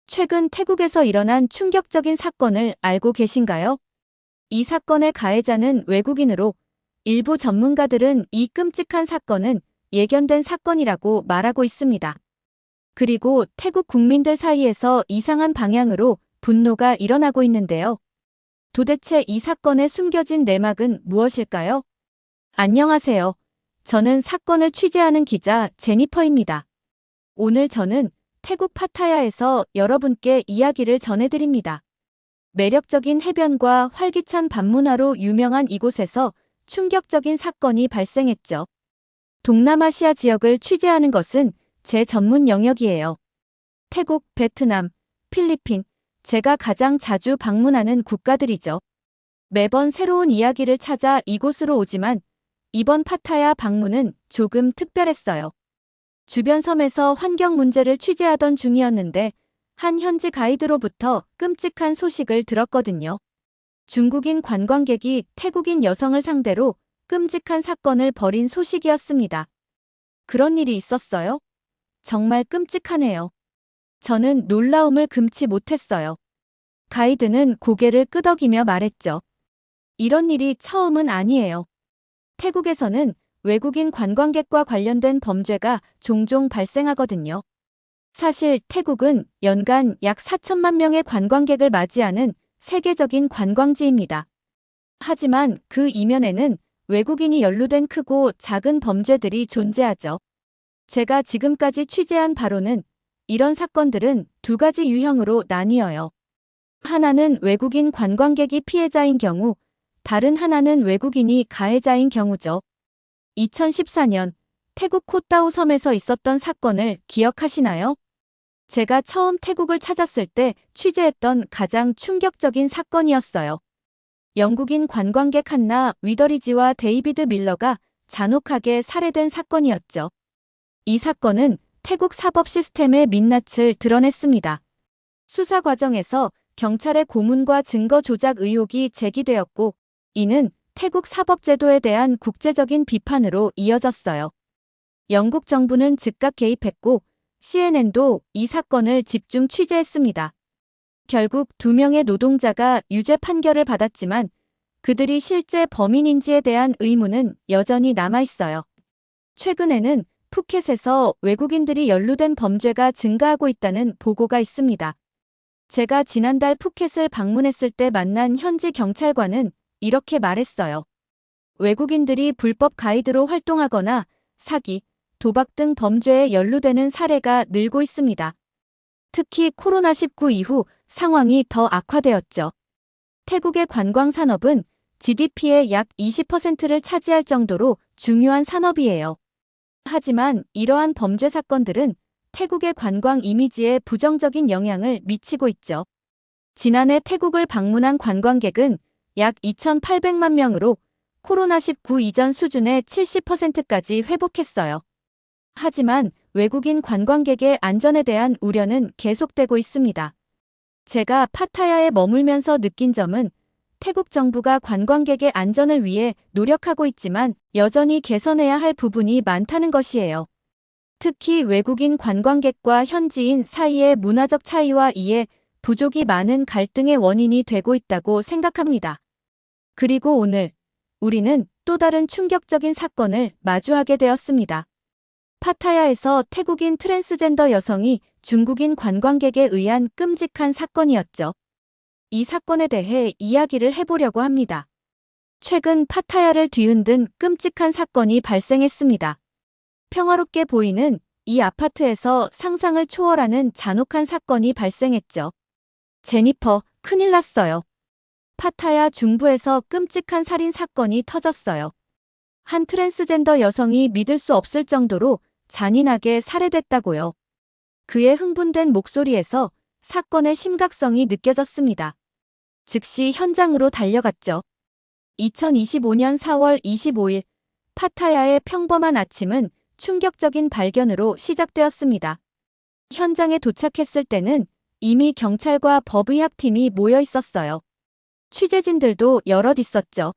최근 태국에서 일어난 충격적인 사건을 알고 계신가요? 이 사건의 가해자는 외국인으로 일부 전문가들은 이 끔찍한 사건은 예견된 사건이라고 말하고 있습니다. 그리고 태국 국민들 사이에서 이상한 방향으로 분노가 일어나고 있는데요. 도대체 이 사건의 숨겨진 내막은 무엇일까요? 안녕하세요. 저는 사건을 취재하는 기자 제니퍼입니다. 오늘 저는 태국 파타야에서 여러분께 이야기를 전해드립니다. 매력적인 해변과 활기찬 밤문화로 유명한 이곳에서 충격적인 사건이 발생했죠. 동남아시아 지역을 취재하는 것은 제 전문 영역이에요. 태국, 베트남, 필리핀, 제가 가장 자주 방문하는 국가들이죠. 매번 새로운 이야기를 찾아 이곳으로 오지만 이번 파타야 방문은 조금 특별했어요. 주변 섬에서 환경 문제를 취재하던 중이었는데 한 현지 가이드로부터 끔찍한 소식을 들었거든요. 중국인 관광객이 태국인 여성을 상대로 끔찍한 사건을 벌인 소식이었습니다. 그런 일이 있었어요? 정말 끔찍하네요. 저는 놀라움을 금치 못했어요. 가이드는 고개를 끄덕이며 말했죠. 이런 일이 처음은 아니에요. 태국에서는 외국인 관광객과 관련된 범죄가 종종 발생하거든요. 사실 태국은 연간 약 4천만 명의 관광객을 맞이하는 세계적인 관광지입니다. 하지만 그 이면에는 외국인이 연루된 크고 작은 범죄들이 존재하죠. 제가 지금까지 취재한 바로는 이런 사건들은 두 가지 유형으로 나뉘어요. 하나는 외국인 관광객이 피해자인 경우, 다른 하나는 외국인이 가해자인 경우죠. 2014년 태국 콧다우 섬에서 있었던 사건을 기억하시나요? 제가 처음 태국을 찾았을 때 취재했던 가장 충격적인 사건이었어요. 영국인 관광객 한나 위더리지와 데이비드 밀러가 잔혹하게 살해된 사건이었죠. 이 사건은 태국 사법 시스템의 민낯을 드러냈습니다. 수사 과정에서 경찰의 고문과 증거 조작 의혹이 제기되었고, 이는 태국 사법제도에 대한 국제적인 비판으로 이어졌어요. 영국 정부는 즉각 개입했고 CNN도 이 사건을 집중 취재했습니다. 결국 2명의 노동자가 유죄 판결을 받았지만 그들이 실제 범인인지에 대한 의문은 여전히 남아있어요. 최근에는 푸켓에서 외국인들이 연루된 범죄가 증가하고 있다는 보고가 있습니다. 제가 지난달 푸켓을 방문했을 때 만난 현지 경찰관은 이렇게 말했어요. 외국인들이 불법 가이드로 활동하거나 사기, 도박 등 범죄에 연루되는 사례가 늘고 있습니다. 특히 코로나19 이후 상황이 더 악화되었죠. 태국의 관광 산업은 GDP의 약 20%를 차지할 정도로 중요한 산업이에요. 하지만 이러한 범죄 사건들은 태국의 관광 이미지에 부정적인 영향을 미치고 있죠. 지난해 태국을 방문한 관광객은 약 2,800만 명으로 코로나19 이전 수준의 70%까지 회복했어요. 하지만 외국인 관광객의 안전에 대한 우려는 계속되고 있습니다. 제가 파타야에 머물면서 느낀 점은 태국 정부가 관광객의 안전을 위해 노력하고 있지만 여전히 개선해야 할 부분이 많다는 것이에요. 특히 외국인 관광객과 현지인 사이의 문화적 차이와 이해 부족이 많은 갈등의 원인이 되고 있다고 생각합니다. 그리고 오늘 우리는 또 다른 충격적인 사건을 마주하게 되었습니다. 파타야에서 태국인 트랜스젠더 여성이 중국인 관광객에 의한 끔찍한 사건이었죠. 이 사건에 대해 이야기를 해보려고 합니다. 최근 파타야를 뒤흔든 끔찍한 사건이 발생했습니다. 평화롭게 보이는 이 아파트에서 상상을 초월하는 잔혹한 사건이 발생했죠. 제니퍼, 큰일 났어요. 파타야 중부에서 끔찍한 살인 사건이 터졌어요. 한 트랜스젠더 여성이 믿을 수 없을 정도로 잔인하게 살해됐다고요. 그의 흥분된 목소리에서 사건의 심각성이 느껴졌습니다. 즉시 현장으로 달려갔죠. 2025년 4월 25일 파타야의 평범한 아침은 충격적인 발견으로 시작되었습니다. 현장에 도착했을 때는 이미 경찰과 법의학팀이 모여 있었어요. 취재진들도 여럿 있었죠.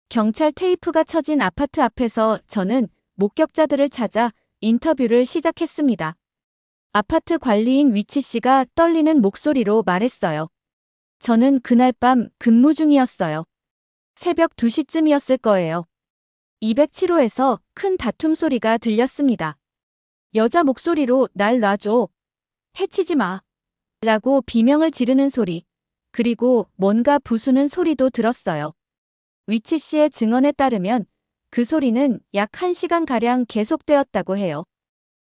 경찰 테이프가 쳐진 아파트 앞에서 저는 목격자들을 찾아 인터뷰를 시작했습니다. 아파트 관리인 위치 씨가 떨리는 목소리로 말했어요. 저는 그날 밤 근무 중이었어요. 새벽 2시쯤이었을 거예요. 207호에서 큰 다툼 소리가 들렸습니다. 여자 목소리로 날 놔줘. 해치지 마. 라고 비명을 지르는 소리. 그리고 뭔가 부수는 소리도 들었어요. 위치 씨의 증언에 따르면 그 소리는 약 1시간가량 계속되었다고 해요.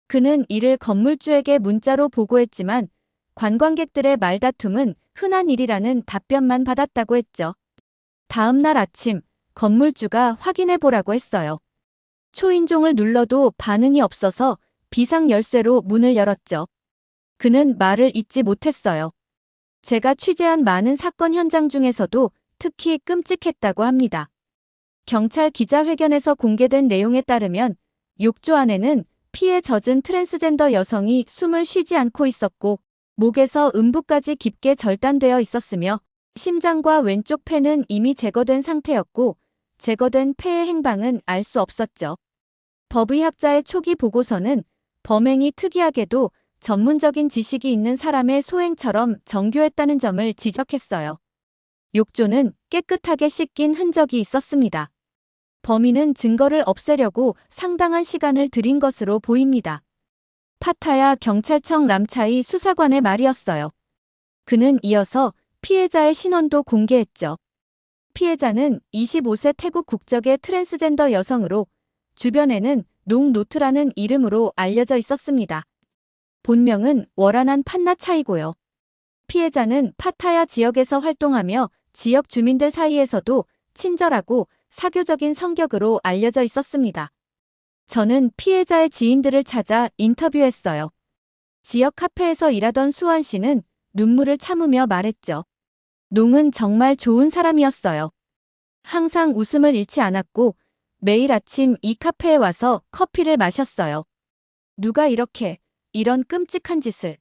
그는 이를 건물주에게 문자로 보고했지만 관광객들의 말다툼은 흔한 일이라는 답변만 받았다고 했죠. 다음 날 아침 건물주가 확인해 보라고 했어요. 초인종을 눌러도 반응이 없어서 비상 열쇠로 문을 열었죠. 그는 말을 잇지 못했어요. 제가 취재한 많은 사건 현장 중에서도 특히 끔찍했다고 합니다. 경찰 기자회견에서 공개된 내용에 따르면 욕조 안에는 피에 젖은 트랜스젠더 여성이 숨을 쉬지 않고 있었고 목에서 음부까지 깊게 절단되어 있었으며 심장과 왼쪽 폐는 이미 제거된 상태였고 제거된 폐의 행방은 알 수 없었죠. 법의학자의 초기 보고서는 범행이 특이하게도 전문적인 지식이 있는 사람의 소행처럼 정교했다는 점을 지적했어요. 욕조는 깨끗하게 씻긴 흔적이 있었습니다. 범인은 증거를 없애려고 상당한 시간을 들인 것으로 보입니다. 파타야 경찰청 람차이 수사관의 말이었어요. 그는 이어서 피해자의 신원도 공개했죠. 피해자는 25세 태국 국적의 트랜스젠더 여성으로 주변에는 농노트라는 이름으로 알려져 있었습니다. 본명은 워라난 판나차이고요. 피해자는 파타야 지역에서 활동하며 지역 주민들 사이에서도 친절하고 사교적인 성격으로 알려져 있었습니다. 저는 피해자의 지인들을 찾아 인터뷰했어요. 지역 카페에서 일하던 수환 씨는 눈물을 참으며 말했죠. 농은 정말 좋은 사람이었어요. 항상 웃음을 잃지 않았고 매일 아침 이 카페에 와서 커피를 마셨어요. 누가 이런 끔찍한 짓을.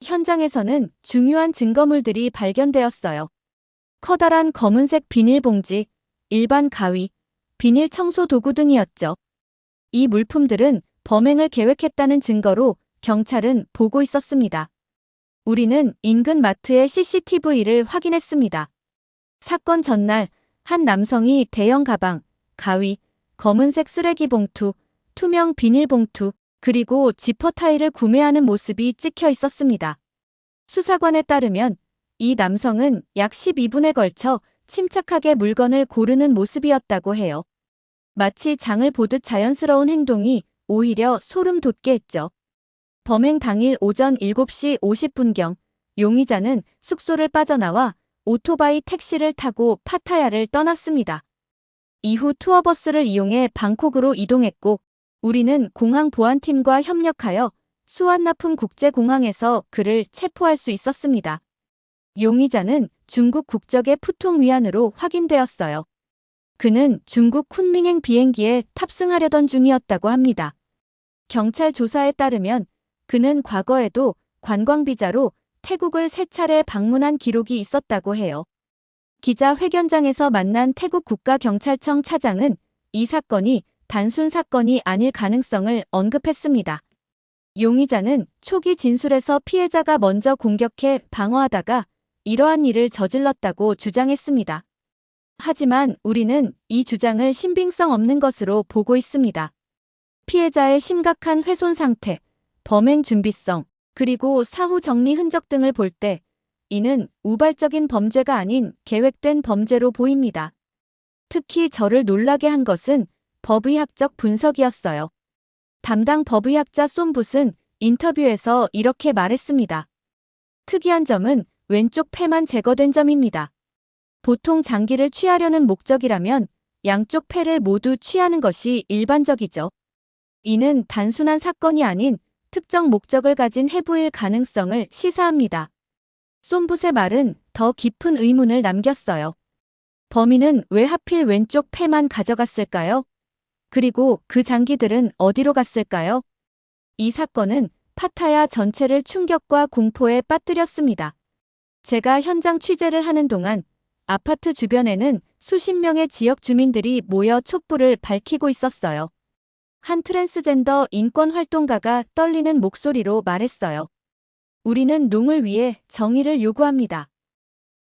현장에서는 중요한 증거물들이 발견되었어요. 커다란 검은색 비닐봉지, 일반 가위, 비닐 청소 도구 등이었죠. 이 물품들은 범행을 계획했다는 증거로 경찰은 보고 있었습니다. 우리는 인근 마트의 CCTV를 확인했습니다. 사건 전날 한 남성이 대형 가방, 가위, 검은색 쓰레기 봉투, 투명 비닐봉투, 그리고 지퍼 타일을 구매하는 모습이 찍혀 있었습니다. 수사관에 따르면 이 남성은 약 12분에 걸쳐 침착하게 물건을 고르는 모습이었다고 해요. 마치 장을 보듯 자연스러운 행동이 오히려 소름 돋게 했죠. 범행 당일 오전 7시 50분경 용의자는 숙소를 빠져나와 오토바이 택시를 타고 파타야를 떠났습니다. 이후 투어버스를 이용해 방콕으로 이동했고 우리는 공항 보안팀과 협력하여 수완나품 국제공항에서 그를 체포할 수 있었습니다. 용의자는 중국 국적의 푸통 위안으로 확인되었어요. 그는 중국 쿤밍행 비행기에 탑승하려던 중이었다고 합니다. 경찰 조사에 따르면 그는 과거에도 관광비자로 태국을 3차례 방문한 기록이 있었다고 해요. 기자회견장에서 만난 태국 국가경찰청 차장은 이 사건이 단순 사건이 아닐 가능성을 언급했습니다. 용의자는 초기 진술에서 피해자가 먼저 공격해 방어하다가 이러한 일을 저질렀다고 주장했습니다. 하지만 우리는 이 주장을 신빙성 없는 것으로 보고 있습니다. 피해자의 심각한 훼손 상태, 범행 준비성, 그리고 사후 정리 흔적 등을 볼 때 이는 우발적인 범죄가 아닌 계획된 범죄로 보입니다. 특히 저를 놀라게 한 것은 법의학적 분석이었어요. 담당 법의학자 쏨붓은 인터뷰에서 이렇게 말했습니다. 특이한 점은 왼쪽 폐만 제거된 점입니다. 보통 장기를 취하려는 목적이라면 양쪽 폐를 모두 취하는 것이 일반적이죠. 이는 단순한 사건이 아닌 특정 목적을 가진 해부일 가능성을 시사합니다. 쏨붓의 말은 더 깊은 의문을 남겼어요. 범인은 왜 하필 왼쪽 폐만 가져갔을까요? 그리고 그 장기들은 어디로 갔을까요? 이 사건은 파타야 전체를 충격과 공포에 빠뜨렸습니다. 제가 현장 취재를 하는 동안 아파트 주변에는 수십 명의 지역 주민들이 모여 촛불을 밝히고 있었어요. 한 트랜스젠더 인권 활동가가 떨리는 목소리로 말했어요. 우리는 농을 위해 정의를 요구합니다.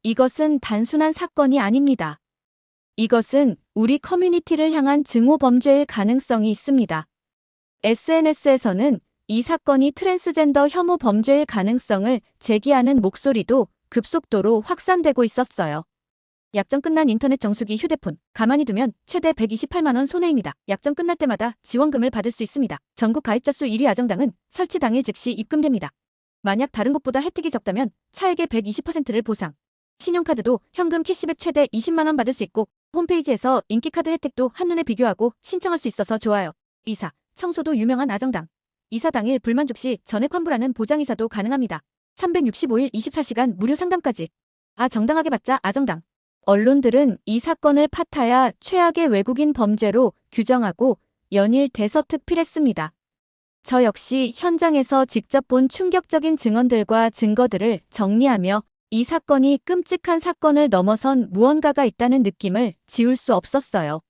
이것은 단순한 사건이 아닙니다. 이것은 우리 커뮤니티를 향한 증오 범죄일 가능성이 있습니다. SNS에서는 이 사건이 트랜스젠더 혐오 범죄일 가능성을 제기하는 목소리도 급속도로 확산되고 있었어요. 약정 끝난 인터넷 정수기 휴대폰, 가만히 두면 최대 128만 원 손해입니다. 약정 끝날 때마다 지원금을 받을 수 있습니다. 전국 가입자 수 1위 아정당은 설치 당일 즉시 입금됩니다. 만약 다른 곳보다 혜택이 적다면 차액의 120%를 보상. 신용카드도 현금 캐시백 최대 20만 원 받을 수 있고 홈페이지에서 인기카드 혜택도 한눈에 비교하고 신청할 수 있어서 좋아요. 이사, 청소도 유명한 아정당. 이사 당일 불만족 시 전액 환불하는 보장이사도 가능합니다. 365일 24시간 무료 상담까지. 정당하게 받자 아정당. 언론들은 이 사건을 파타야 최악의 외국인 범죄로 규정하고 연일 대서특필했습니다. 저 역시 현장에서 직접 본 충격적인 증언들과 증거들을 정리하며 이 사건이 끔찍한 사건을 넘어선 무언가가 있다는 느낌을 지울 수 없었어요.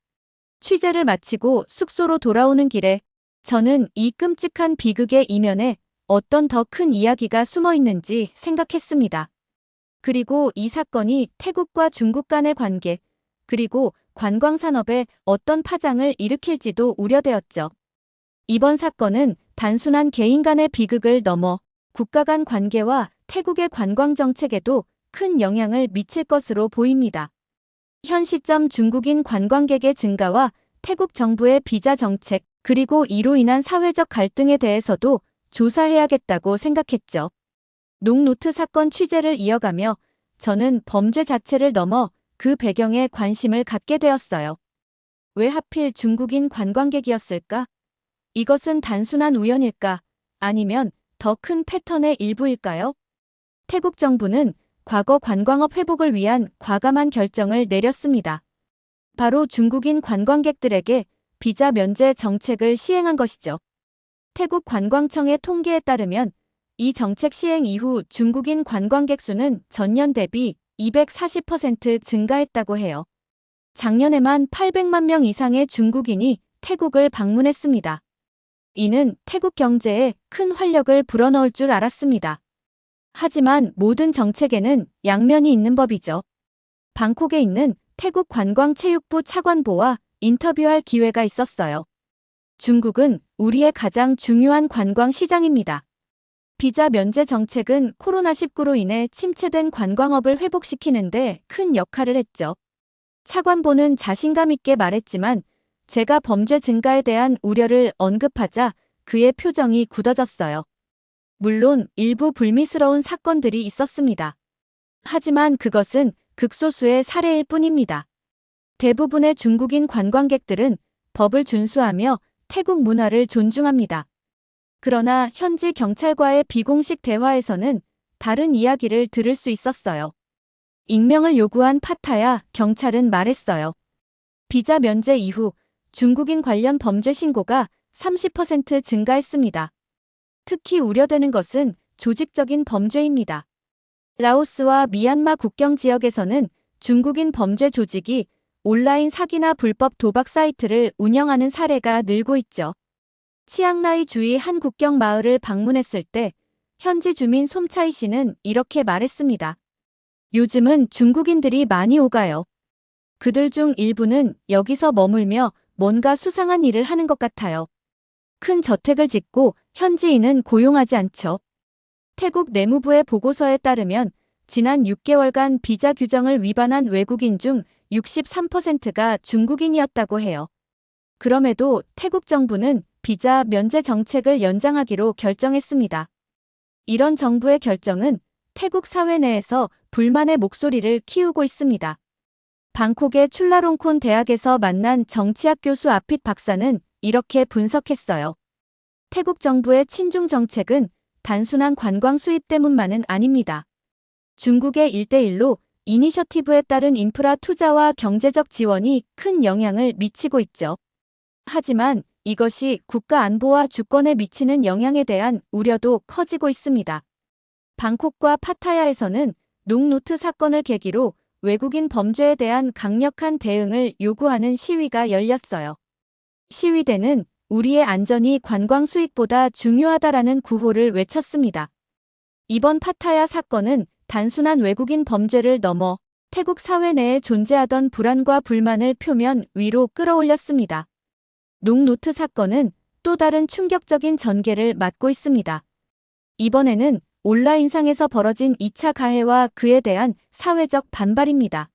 취재를 마치고 숙소로 돌아오는 길에 저는 이 끔찍한 비극의 이면에 어떤 더 큰 이야기가 숨어 있는지 생각했습니다. 그리고 이 사건이 태국과 중국 간의 관계, 그리고 관광산업에 어떤 파장을 일으킬지도 우려되었죠. 이번 사건은 단순한 개인 간의 비극을 넘어 국가 간 관계와 태국의 관광 정책에도 큰 영향을 미칠 것으로 보입니다. 현 시점 중국인 관광객의 증가와 태국 정부의 비자 정책, 그리고 이로 인한 사회적 갈등에 대해서도 조사해야겠다고 생각했죠. 농노트 사건 취재를 이어가며 저는 범죄 자체를 넘어 그 배경에 관심을 갖게 되었어요. 왜 하필 중국인 관광객이었을까? 이것은 단순한 우연일까? 아니면 더 큰 패턴의 일부일까요? 태국 정부는 과거 관광업 회복을 위한 과감한 결정을 내렸습니다. 바로 중국인 관광객들에게 비자 면제 정책을 시행한 것이죠. 태국 관광청의 통계에 따르면 이 정책 시행 이후 중국인 관광객 수는 전년 대비 240% 증가했다고 해요. 작년에만 800만 명 이상의 중국인이 태국을 방문했습니다. 이는 태국 경제에 큰 활력을 불어넣을 줄 알았습니다. 하지만 모든 정책에는 양면이 있는 법이죠. 방콕에 있는 태국 관광체육부 차관보와 인터뷰할 기회가 있었어요. 중국은 우리의 가장 중요한 관광 시장입니다. 비자 면제 정책은 코로나19로 인해 침체된 관광업을 회복시키는데 큰 역할을 했죠. 차관보는 자신감 있게 말했지만 제가 범죄 증가에 대한 우려를 언급하자 그의 표정이 굳어졌어요. 물론 일부 불미스러운 사건들이 있었습니다. 하지만 그것은 극소수의 사례일 뿐입니다. 대부분의 중국인 관광객들은 법을 준수하며 태국 문화를 존중합니다. 그러나 현지 경찰과의 비공식 대화에서는 다른 이야기를 들을 수 있었어요. 익명을 요구한 파타야 경찰은 말했어요. 비자 면제 이후 중국인 관련 범죄 신고가 30% 증가했습니다. 특히 우려되는 것은 조직적인 범죄입니다. 라오스와 미얀마 국경 지역에서는 중국인 범죄 조직이 온라인 사기나 불법 도박 사이트를 운영하는 사례가 늘고 있죠. 치앙라이 주의 한 국경 마을을 방문했을 때 현지 주민 솜차이 씨는 이렇게 말했습니다. 요즘은 중국인들이 많이 오가요. 그들 중 일부는 여기서 머물며 뭔가 수상한 일을 하는 것 같아요. 큰 저택을 짓고 현지인은 고용하지 않죠. 태국 내무부의 보고서에 따르면 지난 6개월간 비자 규정을 위반한 외국인 중 63%가 중국인이었다고 해요. 그럼에도 태국 정부는 비자 면제 정책을 연장하기로 결정했습니다. 이런 정부의 결정은 태국 사회 내에서 불만의 목소리를 키우고 있습니다. 방콕의 출라롱콘 대학에서 만난 정치학 교수 아핏 박사는 이렇게 분석했어요. 태국 정부의 친중 정책은 단순한 관광 수입 때문만은 아닙니다. 중국의 1대1로 이니셔티브에 따른 인프라 투자와 경제적 지원이 큰 영향을 미치고 있죠. 하지만 이것이 국가 안보와 주권에 미치는 영향에 대한 우려도 커지고 있습니다. 방콕과 파타야에서는 농노트 사건을 계기로 외국인 범죄에 대한 강력한 대응을 요구하는 시위가 열렸어요. 시위대는 우리의 안전이 관광 수익보다 중요하다라는 구호를 외쳤습니다. 이번 파타야 사건은 단순한 외국인 범죄를 넘어 태국 사회 내에 존재하던 불안과 불만을 표면 위로 끌어올렸습니다. 농노트 사건은 또 다른 충격적인 전개를 맞고 있습니다. 이번에는 온라인상에서 벌어진 2차 가해와 그에 대한 사회적 반발입니다.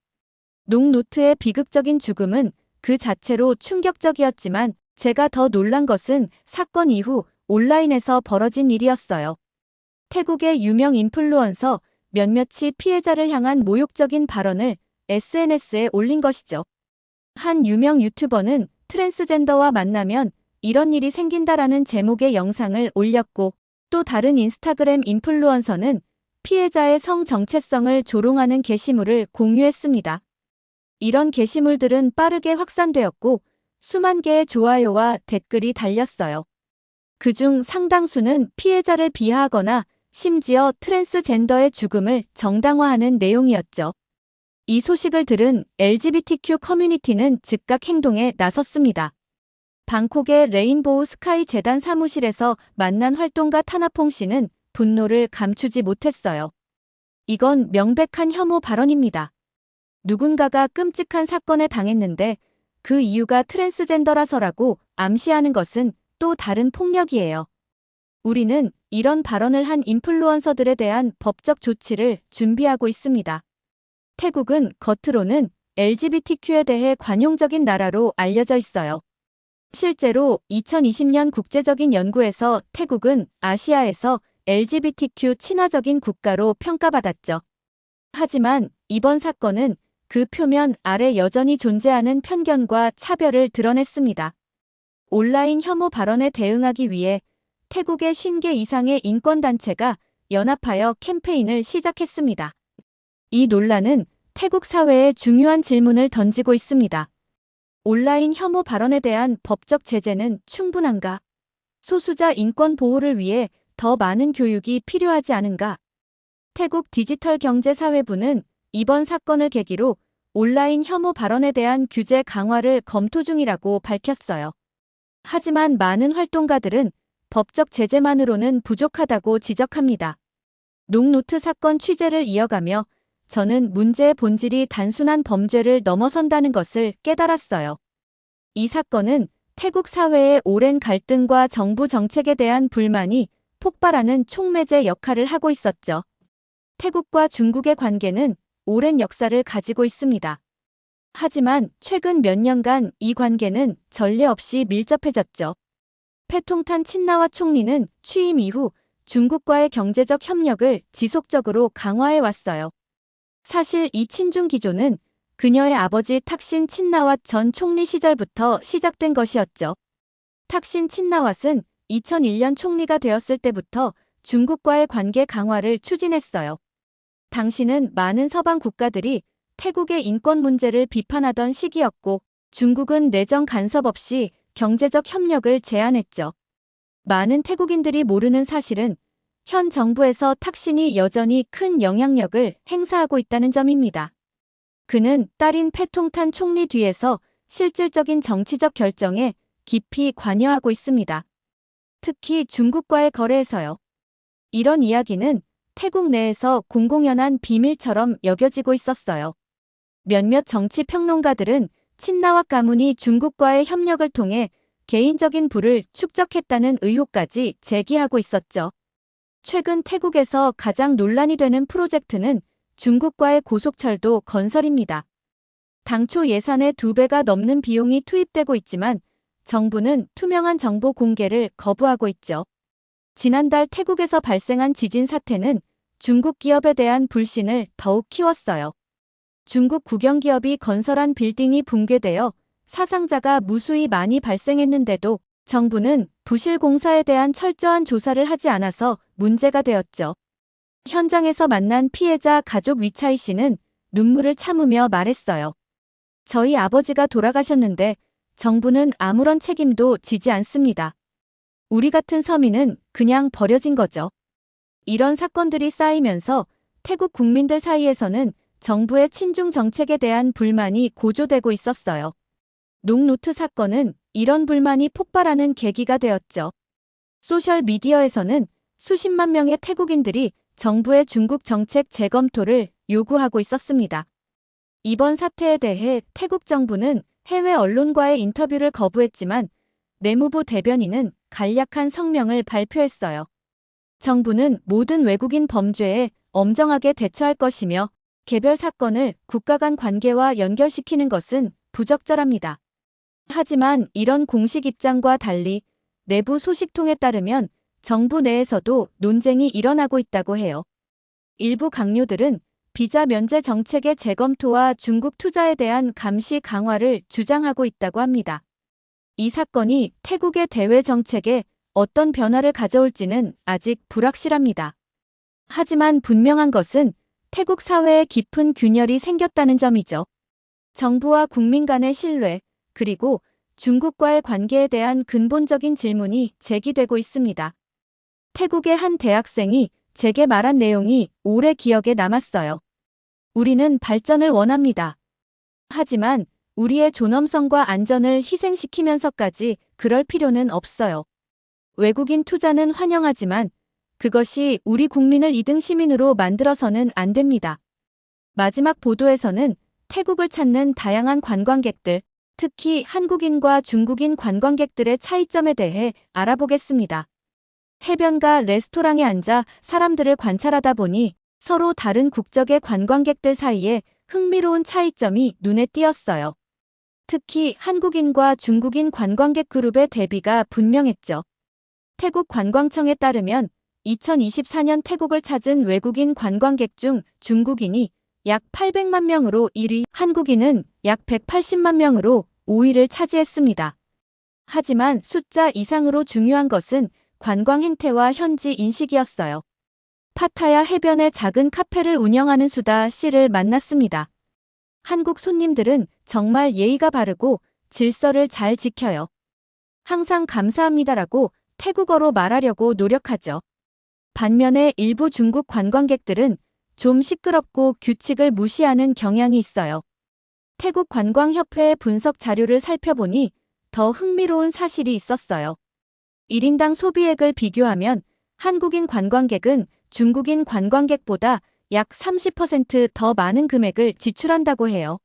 농노트의 비극적인 죽음은 그 자체로 충격적이었지만 제가 더 놀란 것은 사건 이후 온라인에서 벌어진 일이었어요. 태국의 유명 인플루언서 몇몇이 피해자를 향한 모욕적인 발언을 SNS에 올린 것이죠. 한 유명 유튜버는 트랜스젠더와 만나면 이런 일이 생긴다라는 제목의 영상을 올렸고, 또 다른 인스타그램 인플루언서는 피해자의 성 정체성을 조롱하는 게시물을 공유했습니다. 이런 게시물들은 빠르게 확산되었고 수만 개의 좋아요와 댓글이 달렸어요. 그중 상당수는 피해자를 비하하거나 심지어 트랜스젠더의 죽음을 정당화하는 내용이었죠. 이 소식을 들은 LGBTQ 커뮤니티는 즉각 행동에 나섰습니다. 방콕의 레인보우 스카이 재단 사무실에서 만난 활동가 타나퐁 씨는 분노를 감추지 못했어요. 이건 명백한 혐오 발언입니다. 누군가가 끔찍한 사건에 당했는데 그 이유가 트랜스젠더라서라고 암시하는 것은 또 다른 폭력이에요. 우리는 이런 발언을 한 인플루언서들에 대한 법적 조치를 준비하고 있습니다. 태국은 겉으로는 LGBTQ에 대해 관용적인 나라로 알려져 있어요. 실제로 2020년 국제적인 연구에서 태국은 아시아에서 LGBTQ 친화적인 국가로 평가받았죠. 하지만 이번 사건은 그 표면 아래 여전히 존재하는 편견과 차별을 드러냈습니다. 온라인 혐오 발언에 대응하기 위해 태국의 50개 이상의 인권단체가 연합하여 캠페인을 시작했습니다. 이 논란은 태국 사회에 중요한 질문을 던지고 있습니다. 온라인 혐오 발언에 대한 법적 제재는 충분한가? 소수자 인권 보호를 위해 더 많은 교육이 필요하지 않은가? 태국 디지털경제사회부는 이번 사건을 계기로 온라인 혐오 발언에 대한 규제 강화를 검토 중이라고 밝혔어요. 하지만 많은 활동가들은 법적 제재만으로는 부족하다고 지적합니다. 농노트 사건 취재를 이어가며 저는 문제의 본질이 단순한 범죄를 넘어선다는 것을 깨달았어요. 이 사건은 태국 사회의 오랜 갈등과 정부 정책에 대한 불만이 폭발하는 촉매제 역할을 하고 있었죠. 태국과 중국의 관계는 오랜 역사를 가지고 있습니다. 하지만 최근 몇 년간 이 관계는 전례 없이 밀접해졌죠. 패통탄 친나와 총리는 취임 이후 중국과의 경제적 협력을 지속적으로 강화해 왔어요. 사실 이 친중 기조는 그녀의 아버지 탁신 친나왓 전 총리 시절부터 시작된 것이었죠. 탁신 친나왓은 2001년 총리가 되었을 때부터 중국과의 관계 강화를 추진했어요. 당시는 많은 서방 국가들이 태국의 인권 문제를 비판하던 시기였고 중국은 내정 간섭 없이 경제적 협력을 제안했죠. 많은 태국인들이 모르는 사실은 현 정부에서 탁신이 여전히 큰 영향력을 행사하고 있다는 점입니다. 그는 딸인 패통탄 총리 뒤에서 실질적인 정치적 결정에 깊이 관여하고 있습니다. 특히 중국과의 거래에서요. 이런 이야기는 태국 내에서 공공연한 비밀처럼 여겨지고 있었어요. 몇몇 정치 평론가들은 친나왓 가문이 중국과의 협력을 통해 개인적인 부를 축적했다는 의혹까지 제기하고 있었죠. 최근 태국에서 가장 논란이 되는 프로젝트는 중국과의 고속철도 건설입니다. 당초 예산의 2배가 넘는 비용이 투입되고 있지만 정부는 투명한 정보 공개를 거부하고 있죠. 지난달 태국에서 발생한 지진 사태는 중국 기업에 대한 불신을 더욱 키웠어요. 중국 국영기업이 건설한 빌딩이 붕괴되어 사상자가 무수히 많이 발생했는데도 정부는 부실 공사에 대한 철저한 조사를 하지 않아서 문제가 되었죠. 현장에서 만난 피해자 가족 위차이 씨는 눈물을 참으며 말했어요. 저희 아버지가 돌아가셨는데 정부는 아무런 책임도 지지 않습니다. 우리 같은 서민은 그냥 버려진 거죠. 이런 사건들이 쌓이면서 태국 국민들 사이에서는 정부의 친중 정책에 대한 불만이 고조되고 있었어요. 농노트 사건은 이런 불만이 폭발하는 계기가 되었죠. 소셜미디어에서는 수십만 명의 태국인들이 정부의 중국 정책 재검토를 요구하고 있었습니다. 이번 사태에 대해 태국 정부는 해외 언론과의 인터뷰를 거부했지만 내무부 대변인은 간략한 성명을 발표했어요. 정부는 모든 외국인 범죄에 엄정하게 대처할 것이며 개별 사건을 국가 간 관계와 연결시키는 것은 부적절합니다. 하지만 이런 공식 입장과 달리 내부 소식통에 따르면 정부 내에서도 논쟁이 일어나고 있다고 해요. 일부 강요들은 비자 면제 정책의 재검토와 중국 투자에 대한 감시 강화를 주장하고 있다고 합니다. 이 사건이 태국의 대외 정책에 어떤 변화를 가져올지는 아직 불확실합니다. 하지만 분명한 것은 태국 사회에 깊은 균열이 생겼다는 점이죠. 정부와 국민 간의 신뢰, 그리고 중국과의 관계에 대한 근본적인 질문이 제기되고 있습니다. 태국의 한 대학생이 제게 말한 내용이 오래 기억에 남았어요. 우리는 발전을 원합니다. 하지만 우리의 존엄성과 안전을 희생시키면서까지 그럴 필요는 없어요. 외국인 투자는 환영하지만 그것이 우리 국민을 2등 시민으로 만들어서는 안 됩니다. 마지막 보도에서는 태국을 찾는 다양한 관광객들, 특히 한국인과 중국인 관광객들의 차이점에 대해 알아보겠습니다. 해변가 레스토랑에 앉아 사람들을 관찰하다 보니 서로 다른 국적의 관광객들 사이에 흥미로운 차이점이 눈에 띄었어요. 특히 한국인과 중국인 관광객 그룹의 대비가 분명했죠. 태국 관광청에 따르면 2024년 태국을 찾은 외국인 관광객 중 중국인이 약 800만 명으로 1위, 한국인은 약 180만 명으로 5위를 차지했습니다. 하지만 숫자 이상으로 중요한 것은 관광 행태와 현지 인식이었어요. 파타야 해변의 작은 카페를 운영하는 수다 씨를 만났습니다. 한국 손님들은 정말 예의가 바르고 질서를 잘 지켜요. 항상 감사합니다라고 태국어로 말하려고 노력하죠. 반면에 일부 중국 관광객들은 좀 시끄럽고 규칙을 무시하는 경향이 있어요. 태국 관광협회의 분석 자료를 살펴보니 더 흥미로운 사실이 있었어요. 1인당 소비액을 비교하면 한국인 관광객은 중국인 관광객보다 약 30% 더 많은 금액을 지출한다고 해요.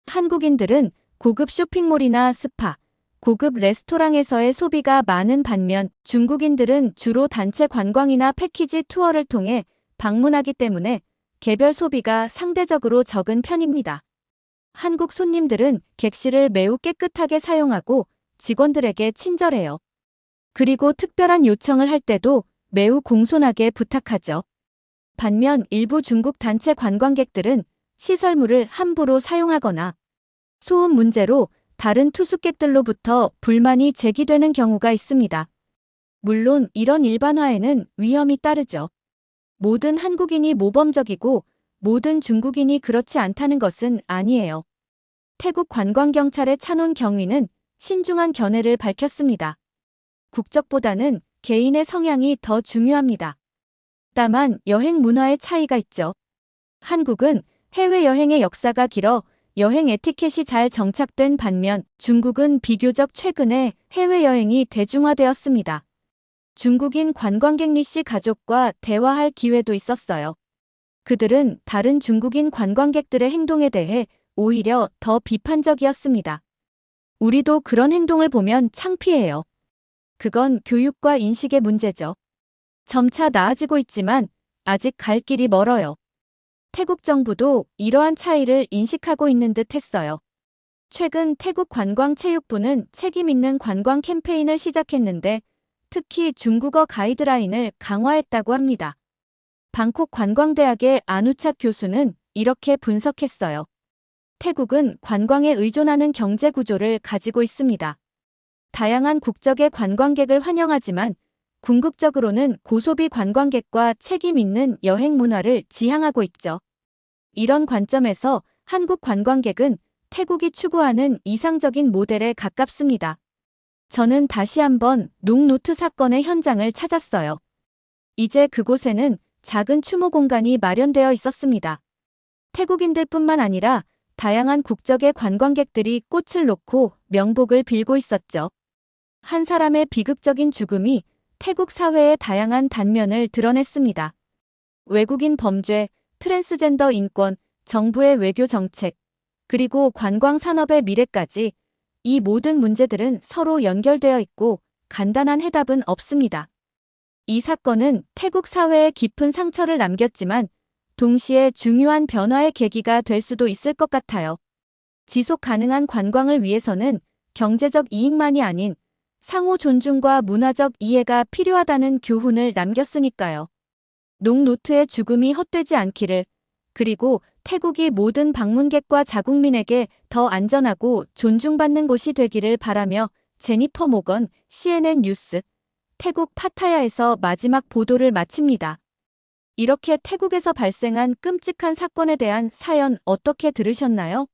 한국인들은 고급 쇼핑몰이나 스파, 고급 레스토랑에서의 소비가 많은 반면 중국인들은 주로 단체 관광이나 패키지 투어를 통해 방문하기 때문에 개별 소비가 상대적으로 적은 편입니다. 한국 손님들은 객실을 매우 깨끗하게 사용하고 직원들에게 친절해요. 그리고 특별한 요청을 할 때도 매우 공손하게 부탁하죠. 반면 일부 중국 단체 관광객들은 시설물을 함부로 사용하거나 소음 문제로 다른 투숙객들로부터 불만이 제기되는 경우가 있습니다. 물론 이런 일반화에는 위험이 따르죠. 모든 한국인이 모범적이고 모든 중국인이 그렇지 않다는 것은 아니에요. 태국 관광경찰의 찬원 경위는 신중한 견해를 밝혔습니다. 국적보다는 개인의 성향이 더 중요합니다. 다만 여행 문화의 차이가 있죠. 한국은 해외여행의 역사가 길어 여행 에티켓이 잘 정착된 반면 중국은 비교적 최근에 해외여행이 대중화되었습니다. 중국인 관광객 리 씨 가족과 대화할 기회도 있었어요. 그들은 다른 중국인 관광객들의 행동에 대해 오히려 더 비판적이었습니다. 우리도 그런 행동을 보면 창피해요. 그건 교육과 인식의 문제죠. 점차 나아지고 있지만 아직 갈 길이 멀어요. 태국 정부도 이러한 차이를 인식하고 있는 듯 했어요. 최근 태국 관광체육부는 책임 있는 관광 캠페인을 시작했는데 특히 중국어 가이드라인을 강화했다고 합니다. 방콕 관광대학의 안우착 교수는 이렇게 분석했어요. 태국은 관광에 의존하는 경제 구조를 가지고 있습니다. 다양한 국적의 관광객을 환영하지만 궁극적으로는 고소비 관광객과 책임 있는 여행 문화를 지향하고 있죠. 이런 관점에서 한국 관광객은 태국이 추구하는 이상적인 모델에 가깝습니다. 저는 다시 한번 농노트 사건의 현장을 찾았어요. 이제 그곳에는 작은 추모 공간이 마련되어 있었습니다. 태국인들뿐만 아니라 다양한 국적의 관광객들이 꽃을 놓고 명복을 빌고 있었죠. 한 사람의 비극적인 죽음이 태국 사회의 다양한 단면을 드러냈습니다. 외국인 범죄, 트랜스젠더 인권, 정부의 외교 정책, 그리고 관광 산업의 미래까지 이 모든 문제들은 서로 연결되어 있고 간단한 해답은 없습니다. 이 사건은 태국 사회에 깊은 상처를 남겼지만 동시에 중요한 변화의 계기가 될 수도 있을 것 같아요. 지속 가능한 관광을 위해서는 경제적 이익만이 아닌 상호 존중과 문화적 이해가 필요하다는 교훈을 남겼으니까요. 농노트의 죽음이 헛되지 않기를, 그리고 태국이 모든 방문객과 자국민에게 더 안전하고 존중받는 곳이 되기를 바라며 제니퍼 모건, CNN 뉴스, 태국 파타야에서 마지막 보도를 마칩니다. 이렇게 태국에서 발생한 끔찍한 사건에 대한 사연 어떻게 들으셨나요?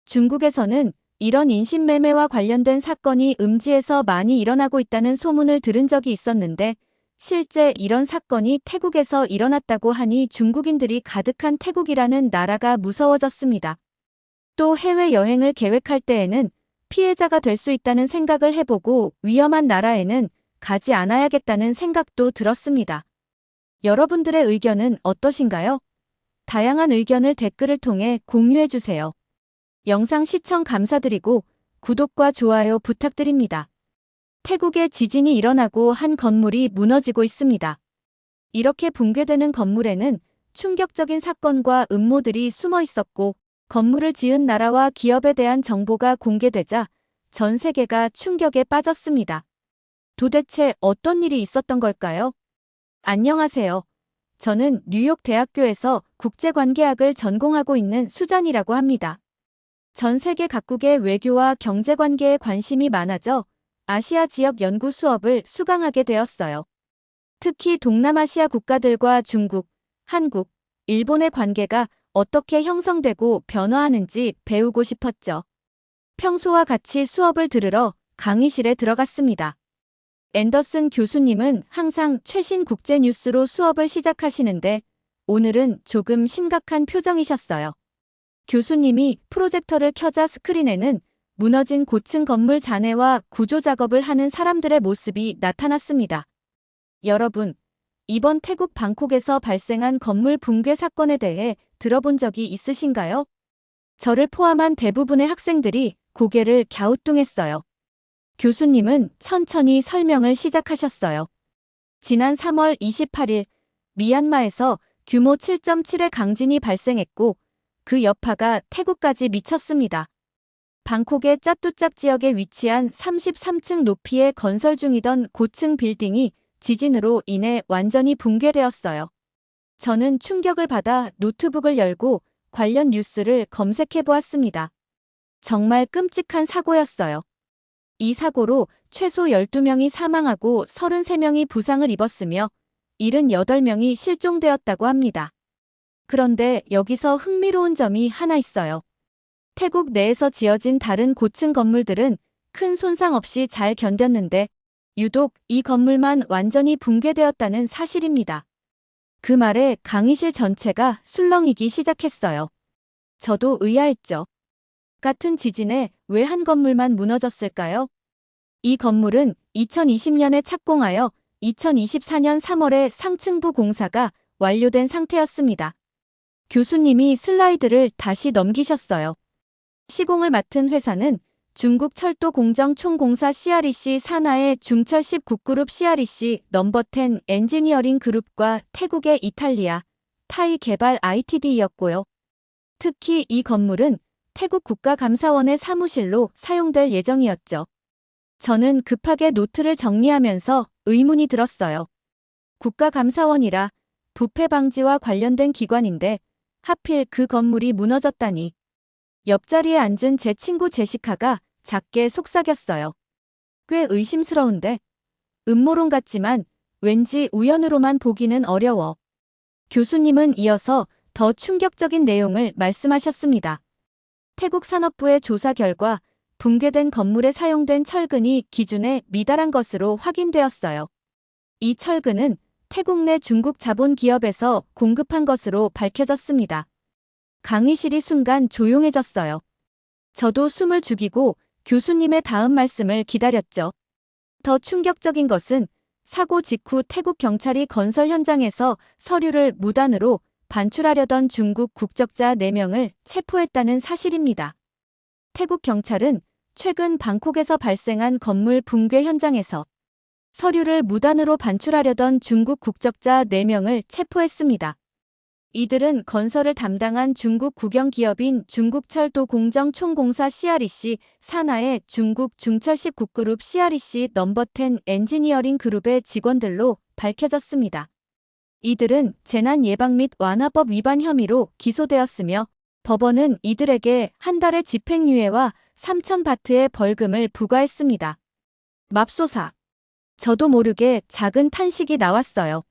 중국에서는 이런 인신매매와 관련된 사건이 음지에서 많이 일어나고 있다는 소문을 들은 적이 있었는데 실제 이런 사건이 태국에서 일어났다고 하니 중국인들이 가득한 태국이라는 나라가 무서워졌습니다. 또 해외여행을 계획할 때에는 피해자가 될 수 있다는 생각을 해보고 위험한 나라에는 가지 않아야겠다는 생각도 들었습니다. 여러분들의 의견은 어떠신가요? 다양한 의견을 댓글을 통해 공유해주세요. 영상 시청 감사드리고 구독과 좋아요 부탁드립니다. 태국에 지진이 일어나고 한 건물이 무너지고 있습니다. 이렇게 붕괴되는 건물에는 충격적인 사건과 음모들이 숨어 있었고 건물을 지은 나라와 기업에 대한 정보가 공개되자 전 세계가 충격에 빠졌습니다. 도대체 어떤 일이 있었던 걸까요? 안녕하세요. 저는 뉴욕 대학교에서 국제관계학을 전공하고 있는 수잔이라고 합니다. 전 세계 각국의 외교와 경제관계에 관심이 많아져 아시아 지역 연구 수업을 수강하게 되었어요. 특히 동남아시아 국가들과 중국, 한국, 일본의 관계가 어떻게 형성되고 변화하는지 배우고 싶었죠. 평소와 같이 수업을 들으러 강의실에 들어갔습니다. 앤더슨 교수님은 항상 최신 국제 뉴스로 수업을 시작하시는데 오늘은 조금 심각한 표정이셨어요. 교수님이 프로젝터를 켜자 스크린에는 무너진 고층 건물 잔해와 구조 작업을 하는 사람들의 모습이 나타났습니다. 여러분, 이번 태국 방콕에서 발생한 건물 붕괴 사건에 대해 들어본 적이 있으신가요? 저를 포함한 대부분의 학생들이 고개를 갸우뚱했어요. 교수님은 천천히 설명을 시작하셨어요. 지난 3월 28일 미얀마에서 규모 7.7의 강진이 발생했고 그 여파가 태국까지 미쳤습니다. 방콕의 짜뚜짝 지역에 위치한 33층 높이의 건설 중이던 고층 빌딩이 지진으로 인해 완전히 붕괴되었어요. 저는 충격을 받아 노트북을 열고 관련 뉴스를 검색해 보았습니다. 정말 끔찍한 사고였어요. 이 사고로 최소 12명이 사망하고 33명이 부상을 입었으며 78명이 실종되었다고 합니다. 그런데 여기서 흥미로운 점이 하나 있어요. 태국 내에서 지어진 다른 고층 건물들은 큰 손상 없이 잘 견뎠는데 유독 이 건물만 완전히 붕괴되었다는 사실입니다. 그 말에 강의실 전체가 술렁이기 시작했어요. 저도 의아했죠. 같은 지진에 왜 한 건물만 무너졌을까요? 이 건물은 2020년에 착공하여 2024년 3월에 상층부 공사가 완료된 상태였습니다. 교수님이 슬라이드를 다시 넘기셨어요. 시공을 맡은 회사는 중국 철도공정총공사 CREC 산하의 중철 19그룹 CREC 넘버 10 엔지니어링 그룹과 태국의 이탈리아, 타이 개발 ITD였고요. 특히 이 건물은 태국 국가감사원의 사무실로 사용될 예정이었죠. 저는 급하게 노트를 정리하면서 의문이 들었어요. 국가감사원이라 부패 방지와 관련된 기관인데 하필 그 건물이 무너졌다니. 옆자리에 앉은 제 친구 제시카가 작게 속삭였어요. 꽤 의심스러운데? 음모론 같지만 왠지 우연으로만 보기는 어려워. 교수님은 이어서 더 충격적인 내용을 말씀하셨습니다. 태국 산업부의 조사 결과 붕괴된 건물에 사용된 철근이 기준에 미달한 것으로 확인되었어요. 이 철근은 태국 내 중국 자본 기업에서 공급한 것으로 밝혀졌습니다. 강의실이 순간 조용해졌어요. 저도 숨을 죽이고 교수님의 다음 말씀을 기다렸죠. 더 충격적인 것은 사고 직후 태국 경찰이 건설 현장에서 서류를 무단으로 반출하려던 중국 국적자 4명을 체포했다는 사실입니다. 태국 경찰은 최근 방콕에서 발생한 건물 붕괴 현장에서 서류를 무단으로 반출하려던 중국 국적자 4명을 체포했습니다. 이들은 건설을 담당한 중국 국영기업인 중국철도공정총공사 CREC 산하의 중국 중철식 국그룹 CREC 넘버10 엔지니어링 그룹의 직원들로 밝혀졌습니다. 이들은 재난 예방 및 완화법 위반 혐의로 기소되었으며 법원은 이들에게 한 달의 집행유예와 3,000바트의 벌금을 부과했습니다. 맙소사. 저도 모르게 작은 탄식이 나왔어요.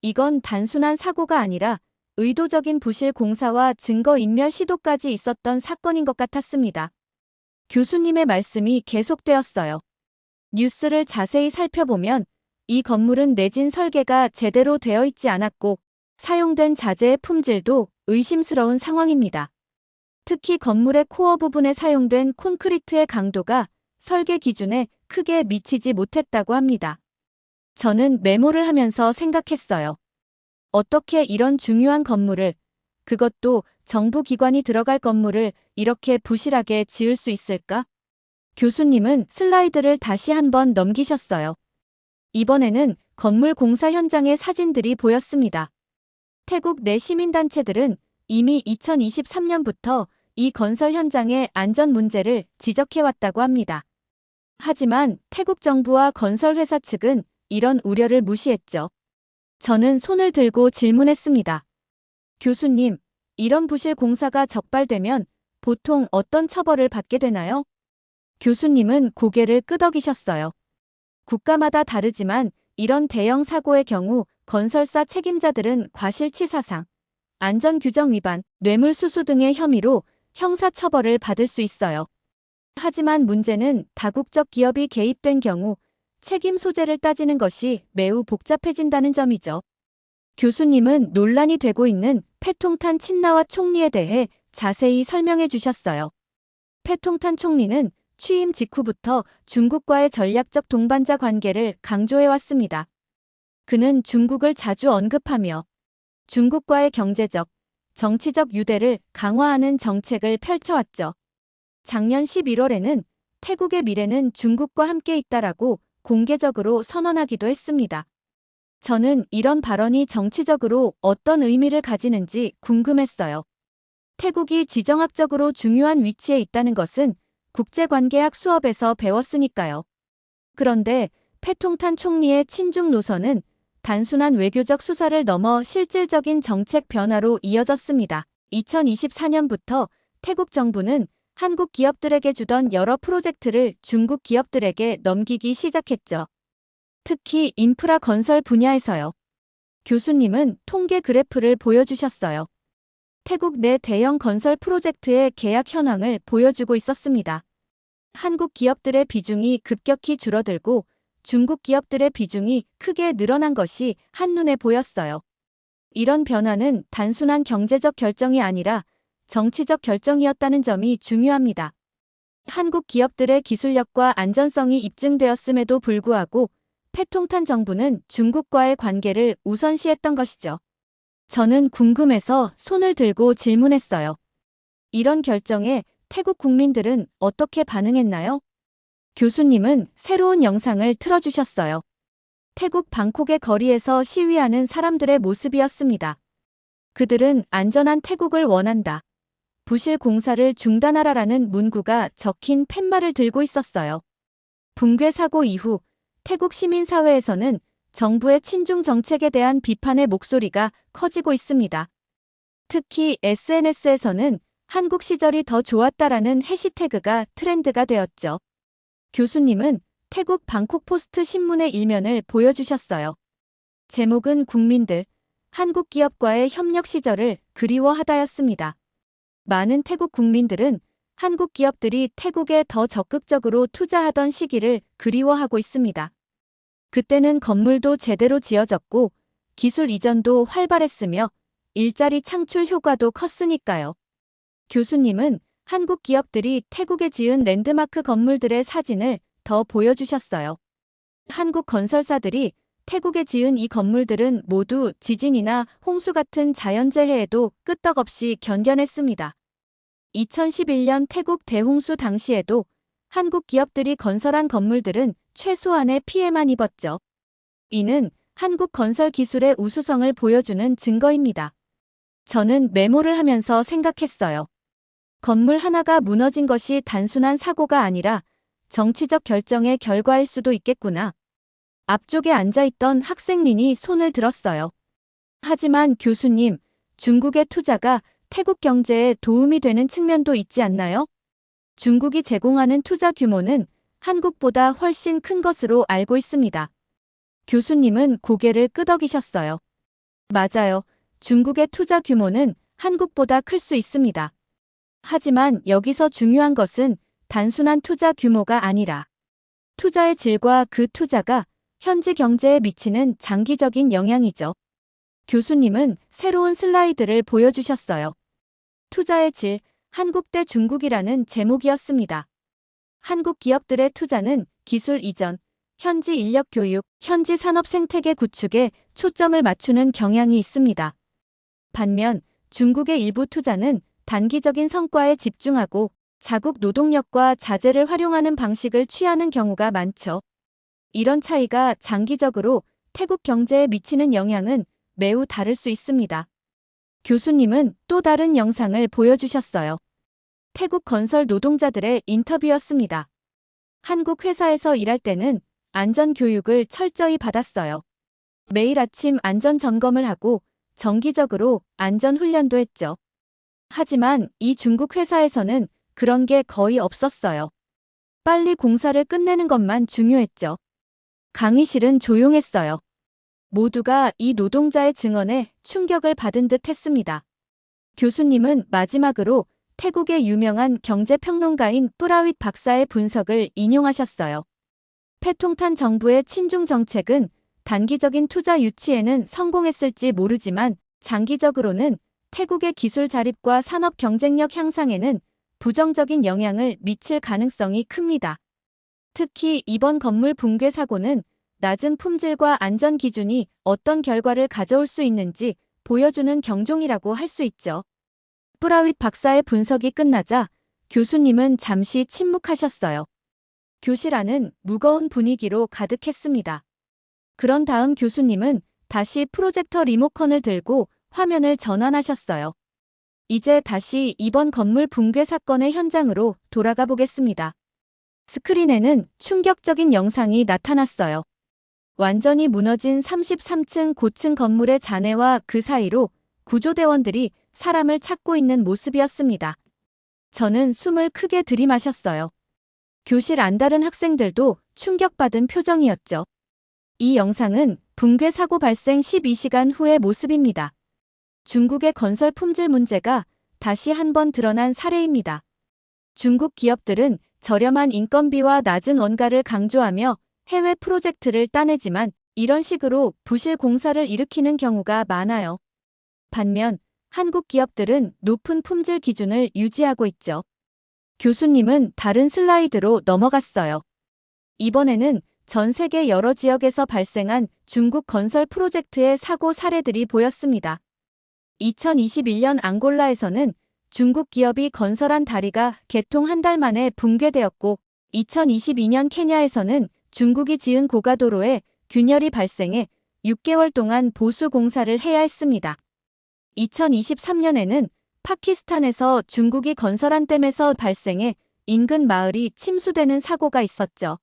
이건 단순한 사고가 아니라 의도적인 부실 공사와 증거인멸 시도까지 있었던 사건인 것 같았습니다. 교수님의 말씀이 계속되었어요. 뉴스를 자세히 살펴보면 이 건물은 내진 설계가 제대로 되어 있지 않았고 사용된 자재의 품질도 의심스러운 상황입니다. 특히 건물의 코어 부분에 사용된 콘크리트의 강도가 설계 기준에 크게 미치지 못했다고 합니다. 저는 메모를 하면서 생각했어요. 어떻게 이런 중요한 건물을, 그것도 정부 기관이 들어갈 건물을 이렇게 부실하게 지을 수 있을까? 교수님은 슬라이드를 다시 한번 넘기셨어요. 이번에는 건물 공사 현장의 사진들이 보였습니다. 태국 내 시민단체들은 이미 2023년부터 이 건설 현장의 안전 문제를 지적해왔다고 합니다. 하지만 태국 정부와 건설회사 측은 이런 우려를 무시했죠. 저는 손을 들고 질문했습니다. 교수님, 이런 부실 공사가 적발되면 보통 어떤 처벌을 받게 되나요? 교수님은 고개를 끄덕이셨어요. 국가마다 다르지만 이런 대형 사고의 경우 건설사 책임자들은 과실치사상, 안전규정 위반, 뇌물수수 등의 혐의로 형사처벌을 받을 수 있어요. 하지만 문제는 다국적 기업이 개입된 경우 책임 소재를 따지는 것이 매우 복잡해진다는 점이죠. 교수님은 논란이 되고 있는 패통탄 친나와 총리에 대해 자세히 설명해 주셨어요. 패통탄 총리는 취임 직후부터 중국과의 전략적 동반자 관계를 강조해왔습니다. 그는 중국을 자주 언급하며 중국과의 경제적, 정치적 유대를 강화하는 정책을 펼쳐왔죠. 작년 11월에는 태국의 미래는 중국과 함께 있다라고 공개적으로 선언하기도 했습니다. 저는 이런 발언이 정치적으로 어떤 의미를 가지는지 궁금했어요. 태국이 지정학적으로 중요한 위치에 있다는 것은 국제관계학 수업에서 배웠으니까요. 그런데 패통탄 총리의 친중 노선은 단순한 외교적 수사를 넘어 실질적인 정책 변화로 이어졌습니다. 2024년부터 태국 정부는 한국 기업들에게 주던 여러 프로젝트를 중국 기업들에게 넘기기 시작했죠. 특히 인프라 건설 분야에서요. 교수님은 통계 그래프를 보여주셨어요. 태국 내 대형 건설 프로젝트의 계약 현황을 보여주고 있었습니다. 한국 기업들의 비중이 급격히 줄어들고 중국 기업들의 비중이 크게 늘어난 것이 한눈에 보였어요. 이런 변화는 단순한 경제적 결정이 아니라 정치적 결정이었다는 점이 중요합니다. 한국 기업들의 기술력과 안전성이 입증되었음에도 불구하고 패통탄 정부는 중국과의 관계를 우선시했던 것이죠. 저는 궁금해서 손을 들고 질문했어요. 이런 결정에 태국 국민들은 어떻게 반응했나요? 교수님은 새로운 영상을 틀어주셨어요. 태국 방콕의 거리에서 시위하는 사람들의 모습이었습니다. 그들은 안전한 태국을 원한다. 부실 공사를 중단하라라는 문구가 적힌 팻말을 들고 있었어요. 붕괴 사고 이후 태국 시민사회에서는 정부의 친중 정책에 대한 비판의 목소리가 커지고 있습니다. 특히 SNS에서는 한국 시절이 더 좋았다라는 해시태그가 트렌드가 되었죠. 교수님은 태국 방콕 포스트 신문의 일면을 보여주셨어요. 제목은 국민들, 한국 기업과의 협력 시절을 그리워하다였습니다. 많은 태국 국민들은 한국 기업들이 태국에 더 적극적으로 투자하던 시기를 그리워하고 있습니다. 그때는 건물도 제대로 지어졌고 기술 이전도 활발했으며 일자리 창출 효과도 컸으니까요. 교수님은 한국 기업들이 태국에 지은 랜드마크 건물들의 사진을 더 보여주셨어요. 한국 건설사들이 태국에 지은 이 건물들은 모두 지진이나 홍수 같은 자연재해에도 끄떡없이 견뎌냈습니다. 2011년 태국 대홍수 당시에도 한국 기업들이 건설한 건물들은 최소한의 피해만 입었죠. 이는 한국 건설 기술의 우수성을 보여주는 증거입니다. 저는 메모를 하면서 생각했어요. 건물 하나가 무너진 것이 단순한 사고가 아니라 정치적 결정의 결과일 수도 있겠구나. 앞쪽에 앉아있던 학생 린이 손을 들었어요. 하지만 교수님, 중국의 투자가 태국 경제에 도움이 되는 측면도 있지 않나요? 중국이 제공하는 투자 규모는 한국보다 훨씬 큰 것으로 알고 있습니다. 교수님은 고개를 끄덕이셨어요. 맞아요. 중국의 투자 규모는 한국보다 클 수 있습니다. 하지만 여기서 중요한 것은 단순한 투자 규모가 아니라 투자의 질과 그 투자가 현지 경제에 미치는 장기적인 영향이죠. 교수님은 새로운 슬라이드를 보여주셨어요. 투자의 질, 한국 대 중국이라는 제목이었습니다. 한국 기업들의 투자는 기술 이전, 현지 인력 교육, 현지 산업 생태계 구축에 초점을 맞추는 경향이 있습니다. 반면 중국의 일부 투자는 단기적인 성과에 집중하고 자국 노동력과 자재를 활용하는 방식을 취하는 경우가 많죠. 이런 차이가 장기적으로 태국 경제에 미치는 영향은 매우 다를 수 있습니다. 교수님은 또 다른 영상을 보여주셨어요. 태국 건설 노동자들의 인터뷰였습니다. 한국 회사에서 일할 때는 안전 교육을 철저히 받았어요. 매일 아침 안전 점검을 하고 정기적으로 안전 훈련도 했죠. 하지만 이 중국 회사에서는 그런 게 거의 없었어요. 빨리 공사를 끝내는 것만 중요했죠. 강의실은 조용했어요. 모두가 이 노동자의 증언에 충격을 받은 듯 했습니다. 교수님은 마지막으로 태국의 유명한 경제평론가인 뿌라윗 박사의 분석을 인용하셨어요. 패통탄 정부의 친중 정책은 단기적인 투자 유치에는 성공했을지 모르지만 장기적으로는 태국의 기술 자립과 산업 경쟁력 향상에는 부정적인 영향을 미칠 가능성이 큽니다. 특히 이번 건물 붕괴 사고는 낮은 품질과 안전 기준이 어떤 결과를 가져올 수 있는지 보여주는 경종이라고 할 수 있죠. 뿌라윗 박사의 분석이 끝나자 교수님은 잠시 침묵하셨어요. 교실 안은 무거운 분위기로 가득했습니다. 그런 다음 교수님은 다시 프로젝터 리모컨을 들고 화면을 전환하셨어요. 이제 다시 이번 건물 붕괴 사건의 현장으로 돌아가 보겠습니다. 스크린에는 충격적인 영상이 나타났어요. 완전히 무너진 33층 고층 건물의 잔해와 그 사이로 구조대원들이 사람을 찾고 있는 모습이었습니다. 저는 숨을 크게 들이마셨어요. 교실 안다른 학생들도 충격받은 표정이었죠. 이 영상은 붕괴 사고 발생 12시간 후의 모습입니다. 중국의 건설 품질 문제가 다시 한번 드러난 사례입니다. 중국 기업들은 저렴한 인건비와 낮은 원가를 강조하며 해외 프로젝트를 따내지만 이런 식으로 부실 공사를 일으키는 경우가 많아요. 반면 한국 기업들은 높은 품질 기준을 유지하고 있죠. 교수님은 다른 슬라이드로 넘어갔어요. 이번에는 전 세계 여러 지역에서 발생한 중국 건설 프로젝트의 사고 사례들이 보였습니다. 2021년 앙골라에서는 중국 기업이 건설한 다리가 개통 한 달 만에 붕괴되었고 2022년 케냐에서는 중국이 지은 고가도로에 균열이 발생해 6개월 동안 보수 공사를 해야 했습니다. 2023년에는 파키스탄에서 중국이 건설한 댐에서 발생해 인근 마을이 침수되는 사고가 있었죠.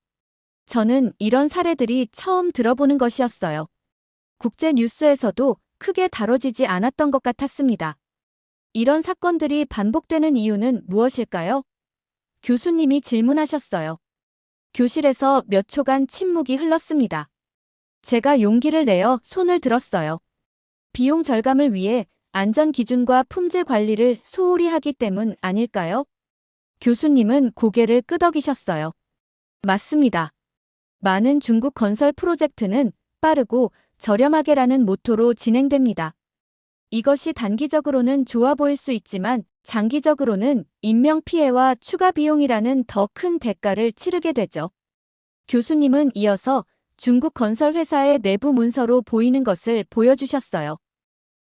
저는 이런 사례들이 처음 들어보는 것이었어요. 국제 뉴스에서도 크게 다뤄지지 않았던 것 같았습니다. 이런 사건들이 반복되는 이유는 무엇일까요? 교수님이 질문하셨어요. 교실에서 몇 초간 침묵이 흘렀습니다. 제가 용기를 내어 손을 들었어요. 비용 절감을 위해 안전 기준과 품질 관리를 소홀히 하기 때문 아닐까요? 교수님은 고개를 끄덕이셨어요. 맞습니다. 많은 중국 건설 프로젝트는 빠르고 저렴하게라는 모토로 진행됩니다. 이것이 단기적으로는 좋아 보일 수 있지만 장기적으로는 인명피해와 추가 비용이라는 더 큰 대가를 치르게 되죠. 교수님은 이어서 중국 건설 회사의 내부 문서로 보이는 것을 보여주셨어요.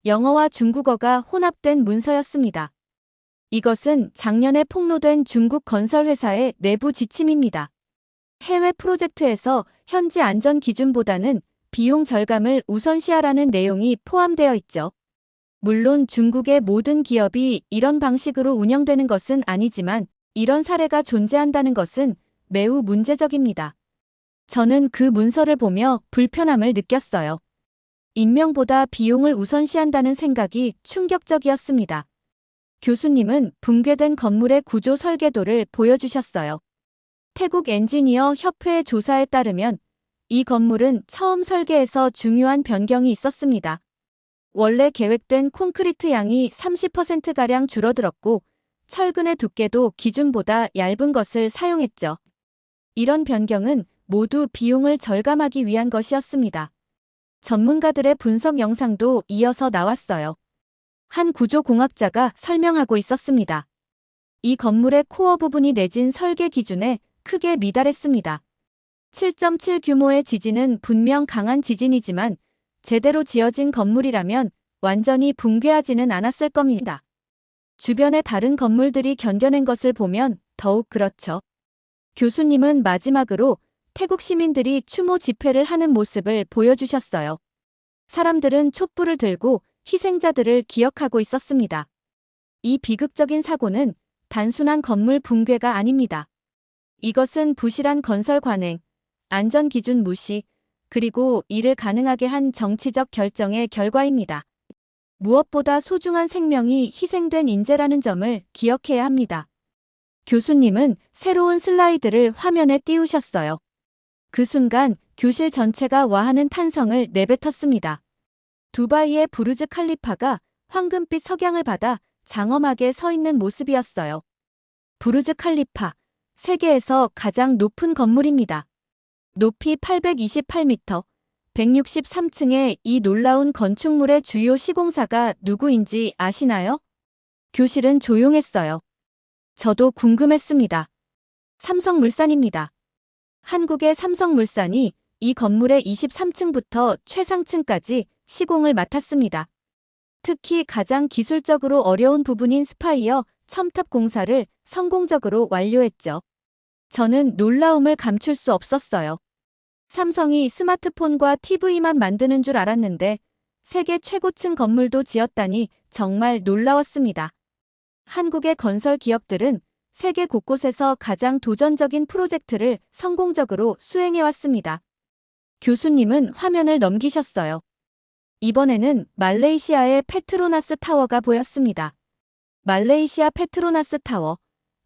영어와 중국어가 혼합된 문서였습니다. 이것은 작년에 폭로된 중국 건설 회사의 내부 지침입니다. 해외 프로젝트에서 현지 안전 기준보다는 비용 절감을 우선시하라는 내용이 포함되어 있죠. 물론 중국의 모든 기업이 이런 방식으로 운영되는 것은 아니지만 이런 사례가 존재한다는 것은 매우 문제적입니다. 저는 그 문서를 보며 불편함을 느꼈어요. 인명보다 비용을 우선시한다는 생각이 충격적이었습니다. 교수님은 붕괴된 건물의 구조 설계도를 보여주셨어요. 태국 엔지니어 협회의 조사에 따르면 이 건물은 처음 설계에서 중요한 변경이 있었습니다. 원래 계획된 콘크리트 양이 30%가량 줄어들었고 철근의 두께도 기준보다 얇은 것을 사용했죠. 이런 변경은 모두 비용을 절감하기 위한 것이었습니다. 전문가들의 분석 영상도 이어서 나왔어요. 한 구조공학자가 설명하고 있었습니다. 이 건물의 코어 부분이 내진 설계 기준에 크게 미달했습니다. 7.7 규모의 지진은 분명 강한 지진이지만 제대로 지어진 건물이라면 완전히 붕괴하지는 않았을 겁니다. 주변의 다른 건물들이 견뎌낸 것을 보면 더욱 그렇죠. 교수님은 마지막으로 태국 시민들이 추모 집회를 하는 모습을 보여주셨어요. 사람들은 촛불을 들고 희생자들을 기억하고 있었습니다. 이 비극적인 사고는 단순한 건물 붕괴가 아닙니다. 이것은 부실한 건설 관행, 안전기준 무시, 그리고 이를 가능하게 한 정치적 결정의 결과입니다. 무엇보다 소중한 생명이 희생된 인재라는 점을 기억해야 합니다. 교수님은 새로운 슬라이드를 화면에 띄우셨어요. 그 순간 교실 전체가 와하는 탄성을 내뱉었습니다. 두바이의 부르즈 칼리파가 황금빛 석양을 받아 장엄하게 서 있는 모습이었어요. 부르즈 칼리파, 세계에서 가장 높은 건물입니다. 높이 828m, 163층의 이 놀라운 건축물의 주요 시공사가 누구인지 아시나요? 교실은 조용했어요. 저도 궁금했습니다. 삼성물산입니다. 한국의 삼성물산이 이 건물의 23층부터 최상층까지 시공을 맡았습니다. 특히 가장 기술적으로 어려운 부분인 스파이어 첨탑 공사를 성공적으로 완료했죠. 저는 놀라움을 감출 수 없었어요. 삼성이 스마트폰과 TV만 만드는 줄 알았는데 세계 최고층 건물도 지었다니 정말 놀라웠습니다. 한국의 건설 기업들은 세계 곳곳에서 가장 도전적인 프로젝트를 성공적으로 수행해왔습니다. 교수님은 화면을 넘기셨어요. 이번에는 말레이시아의 페트로나스 타워가 보였습니다. 말레이시아 페트로나스 타워,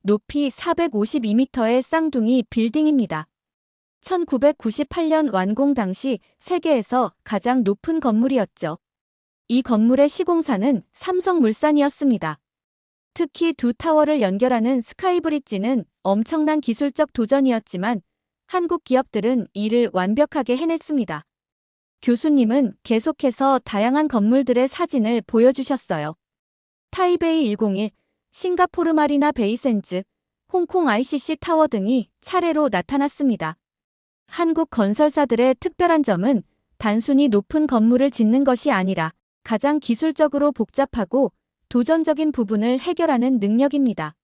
높이 452m의 쌍둥이 빌딩입니다. 1998년 완공 당시 세계에서 가장 높은 건물이었죠. 이 건물의 시공사는 삼성물산이었습니다. 특히 두 타워를 연결하는 스카이브리지는 엄청난 기술적 도전이었지만 한국 기업들은 이를 완벽하게 해냈습니다. 교수님은 계속해서 다양한 건물들의 사진을 보여주셨어요. 타이베이 101, 싱가포르 마리나 베이센즈, 홍콩 ICC 타워 등이 차례로 나타났습니다. 한국 건설사들의 특별한 점은 단순히 높은 건물을 짓는 것이 아니라 가장 기술적으로 복잡하고 도전적인 부분을 해결하는 능력입니다.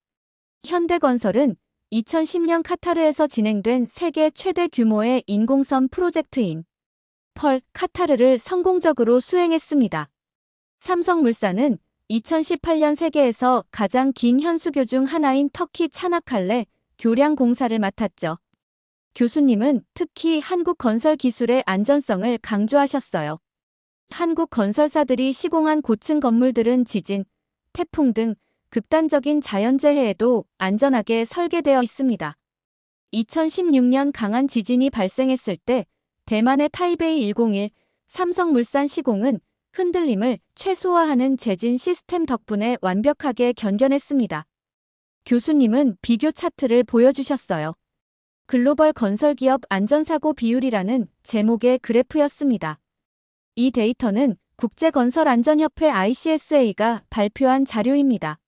현대건설은 2010년 카타르에서 진행된 세계 최대 규모의 인공섬 프로젝트인 펄 카타르를 성공적으로 수행했습니다. 삼성물산은 2018년 세계에서 가장 긴 현수교 중 하나인 터키 차나칼레 교량 공사를 맡았죠. 교수님은 특히 한국 건설 기술의 안전성을 강조하셨어요. 한국 건설사들이 시공한 고층 건물들은 지진, 태풍 등 극단적인 자연재해에도 안전하게 설계되어 있습니다. 2016년 강한 지진이 발생했을 때 대만의 타이베이 101, 삼성물산 시공은 흔들림을 최소화하는 재진 시스템 덕분에 완벽하게 견뎌냈습니다. 교수님은 비교 차트를 보여주셨어요. 글로벌 건설기업 안전사고 비율이라는 제목의 그래프였습니다. 이 데이터는 국제건설안전협회 ICSA가 발표한 자료입니다.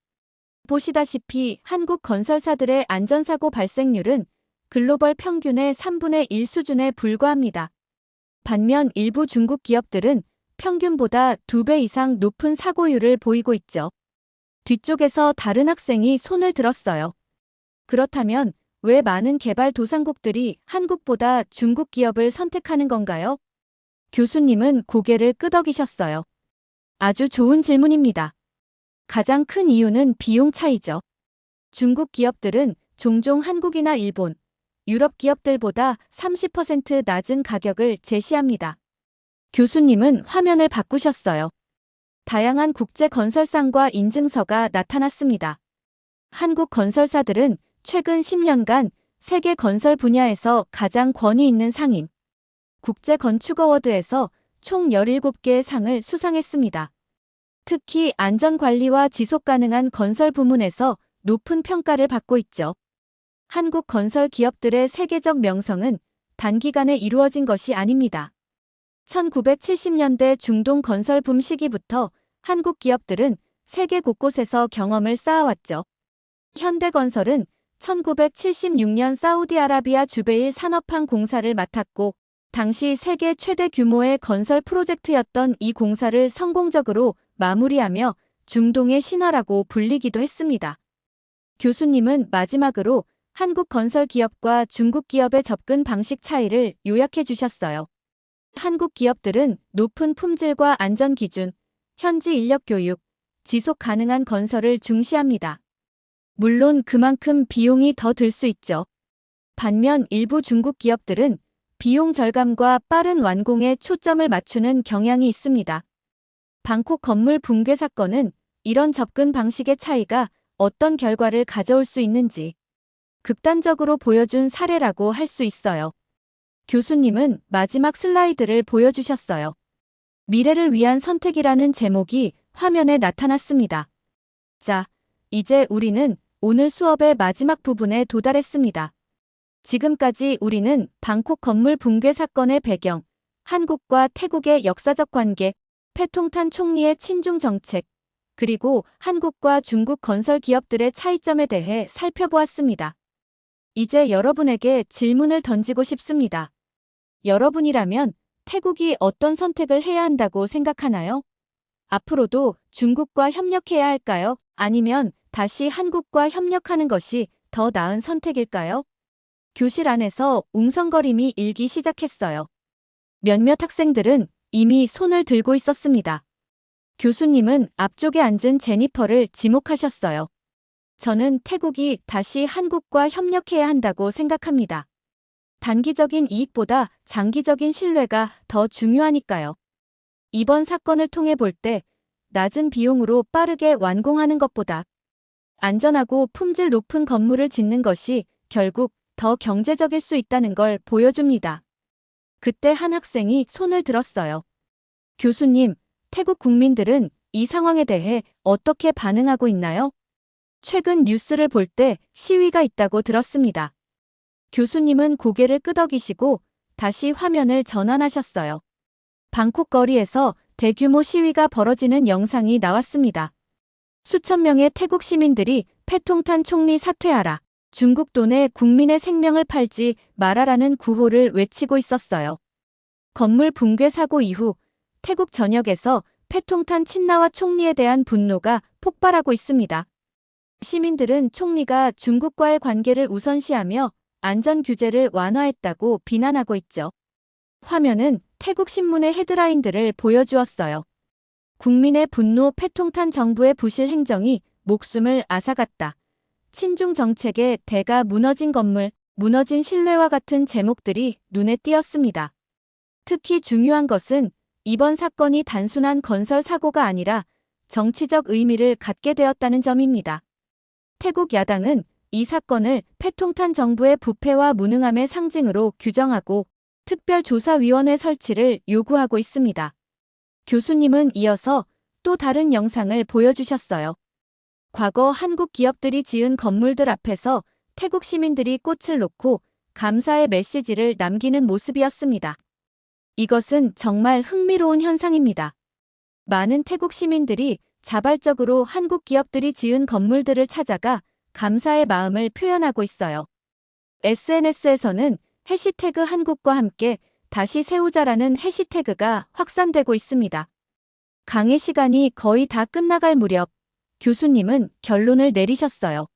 보시다시피 한국 건설사들의 안전사고 발생률은 글로벌 평균의 3분의 1 수준에 불과합니다. 반면 일부 중국 기업들은 평균보다 2배 이상 높은 사고율을 보이고 있죠. 뒤쪽에서 다른 학생이 손을 들었어요. 그렇다면 왜 많은 개발도상국들이 한국보다 중국 기업을 선택하는 건가요? 교수님은 고개를 끄덕이셨어요. 아주 좋은 질문입니다. 가장 큰 이유는 비용 차이죠. 중국 기업들은 종종 한국이나 일본, 유럽 기업들보다 30% 낮은 가격을 제시합니다. 교수님은 화면을 바꾸셨어요. 다양한 국제 건설상과 인증서가 나타났습니다. 한국 건설사들은 최근 10년간 세계 건설 분야에서 가장 권위 있는 상인, 국제 건축 어워드에서 총 17개의 상을 수상했습니다. 특히 안전관리와 지속가능한 건설 부문에서 높은 평가를 받고 있죠. 한국 건설 기업들의 세계적 명성은 단기간에 이루어진 것이 아닙니다. 1970년대 중동 건설 붐 시기부터 한국 기업들은 세계 곳곳에서 경험을 쌓아왔죠. 현대건설은 1976년 사우디아라비아 주베일 산업항 공사를 맡았고 당시 세계 최대 규모의 건설 프로젝트였던 이 공사를 성공적으로 마무리하며 중동의 신화라고 불리기도 했습니다. 교수님은 마지막으로 한국 건설 기업과 중국 기업의 접근 방식 차이를 요약해 주셨어요. 한국 기업들은 높은 품질과 안전 기준, 현지 인력 교육, 지속 가능한 건설을 중시합니다. 물론 그만큼 비용이 더 들 수 있죠. 반면 일부 중국 기업들은 비용 절감과 빠른 완공에 초점을 맞추는 경향이 있습니다. 방콕 건물 붕괴 사건은 이런 접근 방식의 차이가 어떤 결과를 가져올 수 있는지 극단적으로 보여준 사례라고 할 수 있어요. 교수님은 마지막 슬라이드를 보여주셨어요. 미래를 위한 선택이라는 제목이 화면에 나타났습니다. 자, 이제 우리는 오늘 수업의 마지막 부분에 도달했습니다. 지금까지 우리는 방콕 건물 붕괴 사건의 배경, 한국과 태국의 역사적 관계, 패통탄 총리의 친중 정책, 그리고 한국과 중국 건설 기업들의 차이점에 대해 살펴보았습니다. 이제 여러분에게 질문을 던지고 싶습니다. 여러분이라면 태국이 어떤 선택을 해야 한다고 생각하나요? 앞으로도 중국과 협력해야 할까요? 아니면 다시 한국과 협력하는 것이 더 나은 선택일까요? 교실 안에서 웅성거림이 일기 시작했어요. 몇몇 학생들은 이미 손을 들고 있었습니다. 교수님은 앞쪽에 앉은 제니퍼를 지목하셨어요. 저는 태국이 다시 한국과 협력해야 한다고 생각합니다. 단기적인 이익보다 장기적인 신뢰가 더 중요하니까요. 이번 사건을 통해 볼 때 낮은 비용으로 빠르게 완공하는 것보다 안전하고 품질 높은 건물을 짓는 것이 결국 더 경제적일 수 있다는 걸 보여줍니다. 그때 한 학생이 손을 들었어요. 교수님, 태국 국민들은 이 상황에 대해 어떻게 반응하고 있나요? 최근 뉴스를 볼 때 시위가 있다고 들었습니다. 교수님은 고개를 끄덕이시고 다시 화면을 전환하셨어요. 방콕 거리에서 대규모 시위가 벌어지는 영상이 나왔습니다. 수천 명의 태국 시민들이 패통탄 총리 사퇴하라, 중국 돈에 국민의 생명을 팔지 말아라는 구호를 외치고 있었어요. 건물 붕괴 사고 이후 태국 전역에서 패통탄 친나와 총리에 대한 분노가 폭발하고 있습니다. 시민들은 총리가 중국과의 관계를 우선시하며 안전 규제를 완화했다고 비난하고 있죠. 화면은 태국 신문의 헤드라인들을 보여주었어요. 국민의 분노, 패통탄 정부의 부실 행정이 목숨을 앗아갔다. 친중 정책의 대가 무너진 건물, 무너진 신뢰와 같은 제목들이 눈에 띄었습니다. 특히 중요한 것은 이번 사건이 단순한 건설 사고가 아니라 정치적 의미를 갖게 되었다는 점입니다. 태국 야당은 이 사건을 패통탄 정부의 부패와 무능함의 상징으로 규정하고 특별조사위원회 설치를 요구하고 있습니다. 교수님은 이어서 또 다른 영상을 보여주셨어요. 과거 한국 기업들이 지은 건물들 앞에서 태국 시민들이 꽃을 놓고 감사의 메시지를 남기는 모습이었습니다. 이것은 정말 흥미로운 현상입니다. 많은 태국 시민들이 자발적으로 한국 기업들이 지은 건물들을 찾아가 감사의 마음을 표현하고 있어요. SNS에서는 해시태그 한국과 함께 다시 세우자라는 해시태그가 확산되고 있습니다. 강의 시간이 거의 다 끝나갈 무렵 교수님은 결론을 내리셨어요.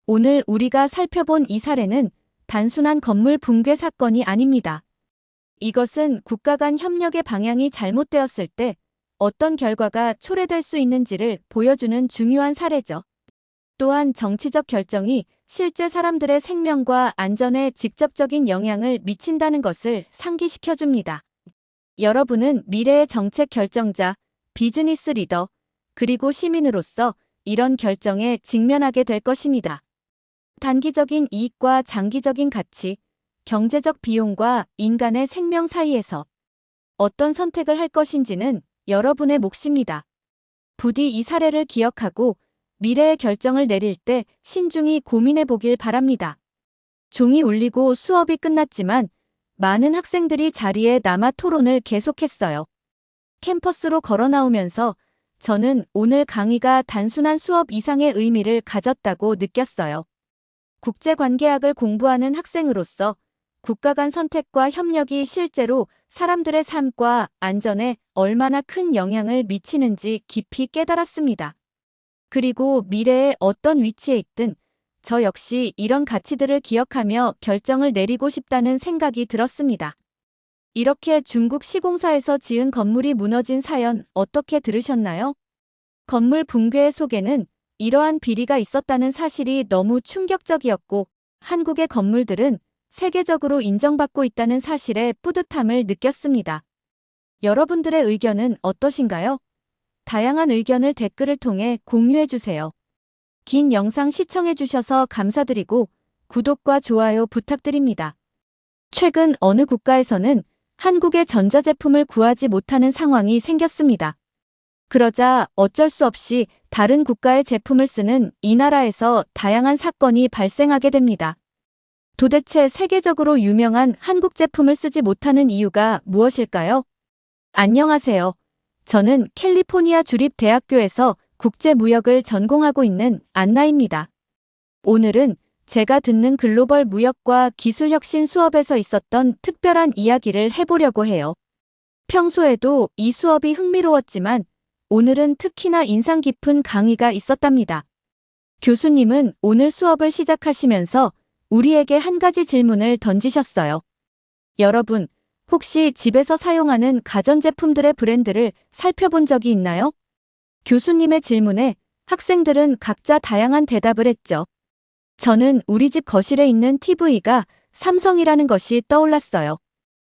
오늘 우리가 살펴본 이 사례는 단순한 건물 붕괴 사건이 아닙니다. 이것은 국가 간 협력의 방향이 잘못되었을 때 어떤 결과가 초래될 수 있는지를 보여주는 중요한 사례죠. 또한 정치적 결정이 실제 사람들의 생명과 안전에 직접적인 영향을 미친다는 것을 상기시켜줍니다. 여러분은 미래의 정책 결정자, 비즈니스 리더, 그리고 시민으로서 이런 결정에 직면하게 될 것입니다. 단기적인 이익과 장기적인 가치, 경제적 비용과 인간의 생명 사이에서 어떤 선택을 할 것인지는 여러분의 몫입니다. 부디 이 사례를 기억하고 미래의 결정을 내릴 때 신중히 고민해 보길 바랍니다. 종이 울리고 수업이 끝났지만 많은 학생들이 자리에 남아 토론을 계속했어요. 캠퍼스로 걸어 나오면서 저는 오늘 강의가 단순한 수업 이상의 의미를 가졌다고 느꼈어요. 국제관계학을 공부하는 학생으로서 국가 간 선택과 협력이 실제로 사람들의 삶과 안전에 얼마나 큰 영향을 미치는지 깊이 깨달았습니다. 그리고 미래에 어떤 위치에 있든 저 역시 이런 가치들을 기억하며 결정을 내리고 싶다는 생각이 들었습니다. 이렇게 중국 시공사에서 지은 건물이 무너진 사연 어떻게 들으셨나요? 건물 붕괴의 속에는 이러한 비리가 있었다는 사실이 너무 충격적이었고 한국의 건물들은 세계적으로 인정받고 있다는 사실에 뿌듯함을 느꼈습니다. 여러분들의 의견은 어떠신가요? 다양한 의견을 댓글을 통해 공유해주세요. 긴 영상 시청해주셔서 감사드리고 구독과 좋아요 부탁드립니다. 최근 어느 국가에서는 한국의 전자제품을 구하지 못하는 상황이 생겼습니다. 그러자 어쩔 수 없이 다른 국가의 제품을 쓰는 이 나라에서 다양한 사건이 발생하게 됩니다. 도대체 세계적으로 유명한 한국 제품을 쓰지 못하는 이유가 무엇일까요? 안녕하세요. 저는 캘리포니아 주립대학교에서 국제무역을 전공하고 있는 안나입니다. 오늘은 제가 듣는 글로벌 무역과 기술혁신 수업에서 있었던 특별한 이야기를 해보려고 해요. 평소에도 이 수업이 흥미로웠지만 오늘은 특히나 인상 깊은 강의가 있었답니다. 교수님은 오늘 수업을 시작하시면서 우리에게 한 가지 질문을 던지셨어요. 여러분, 혹시 집에서 사용하는 가전제품들의 브랜드를 살펴본 적이 있나요? 교수님의 질문에 학생들은 각자 다양한 대답을 했죠. 저는 우리 집 거실에 있는 TV가 삼성이라는 것이 떠올랐어요.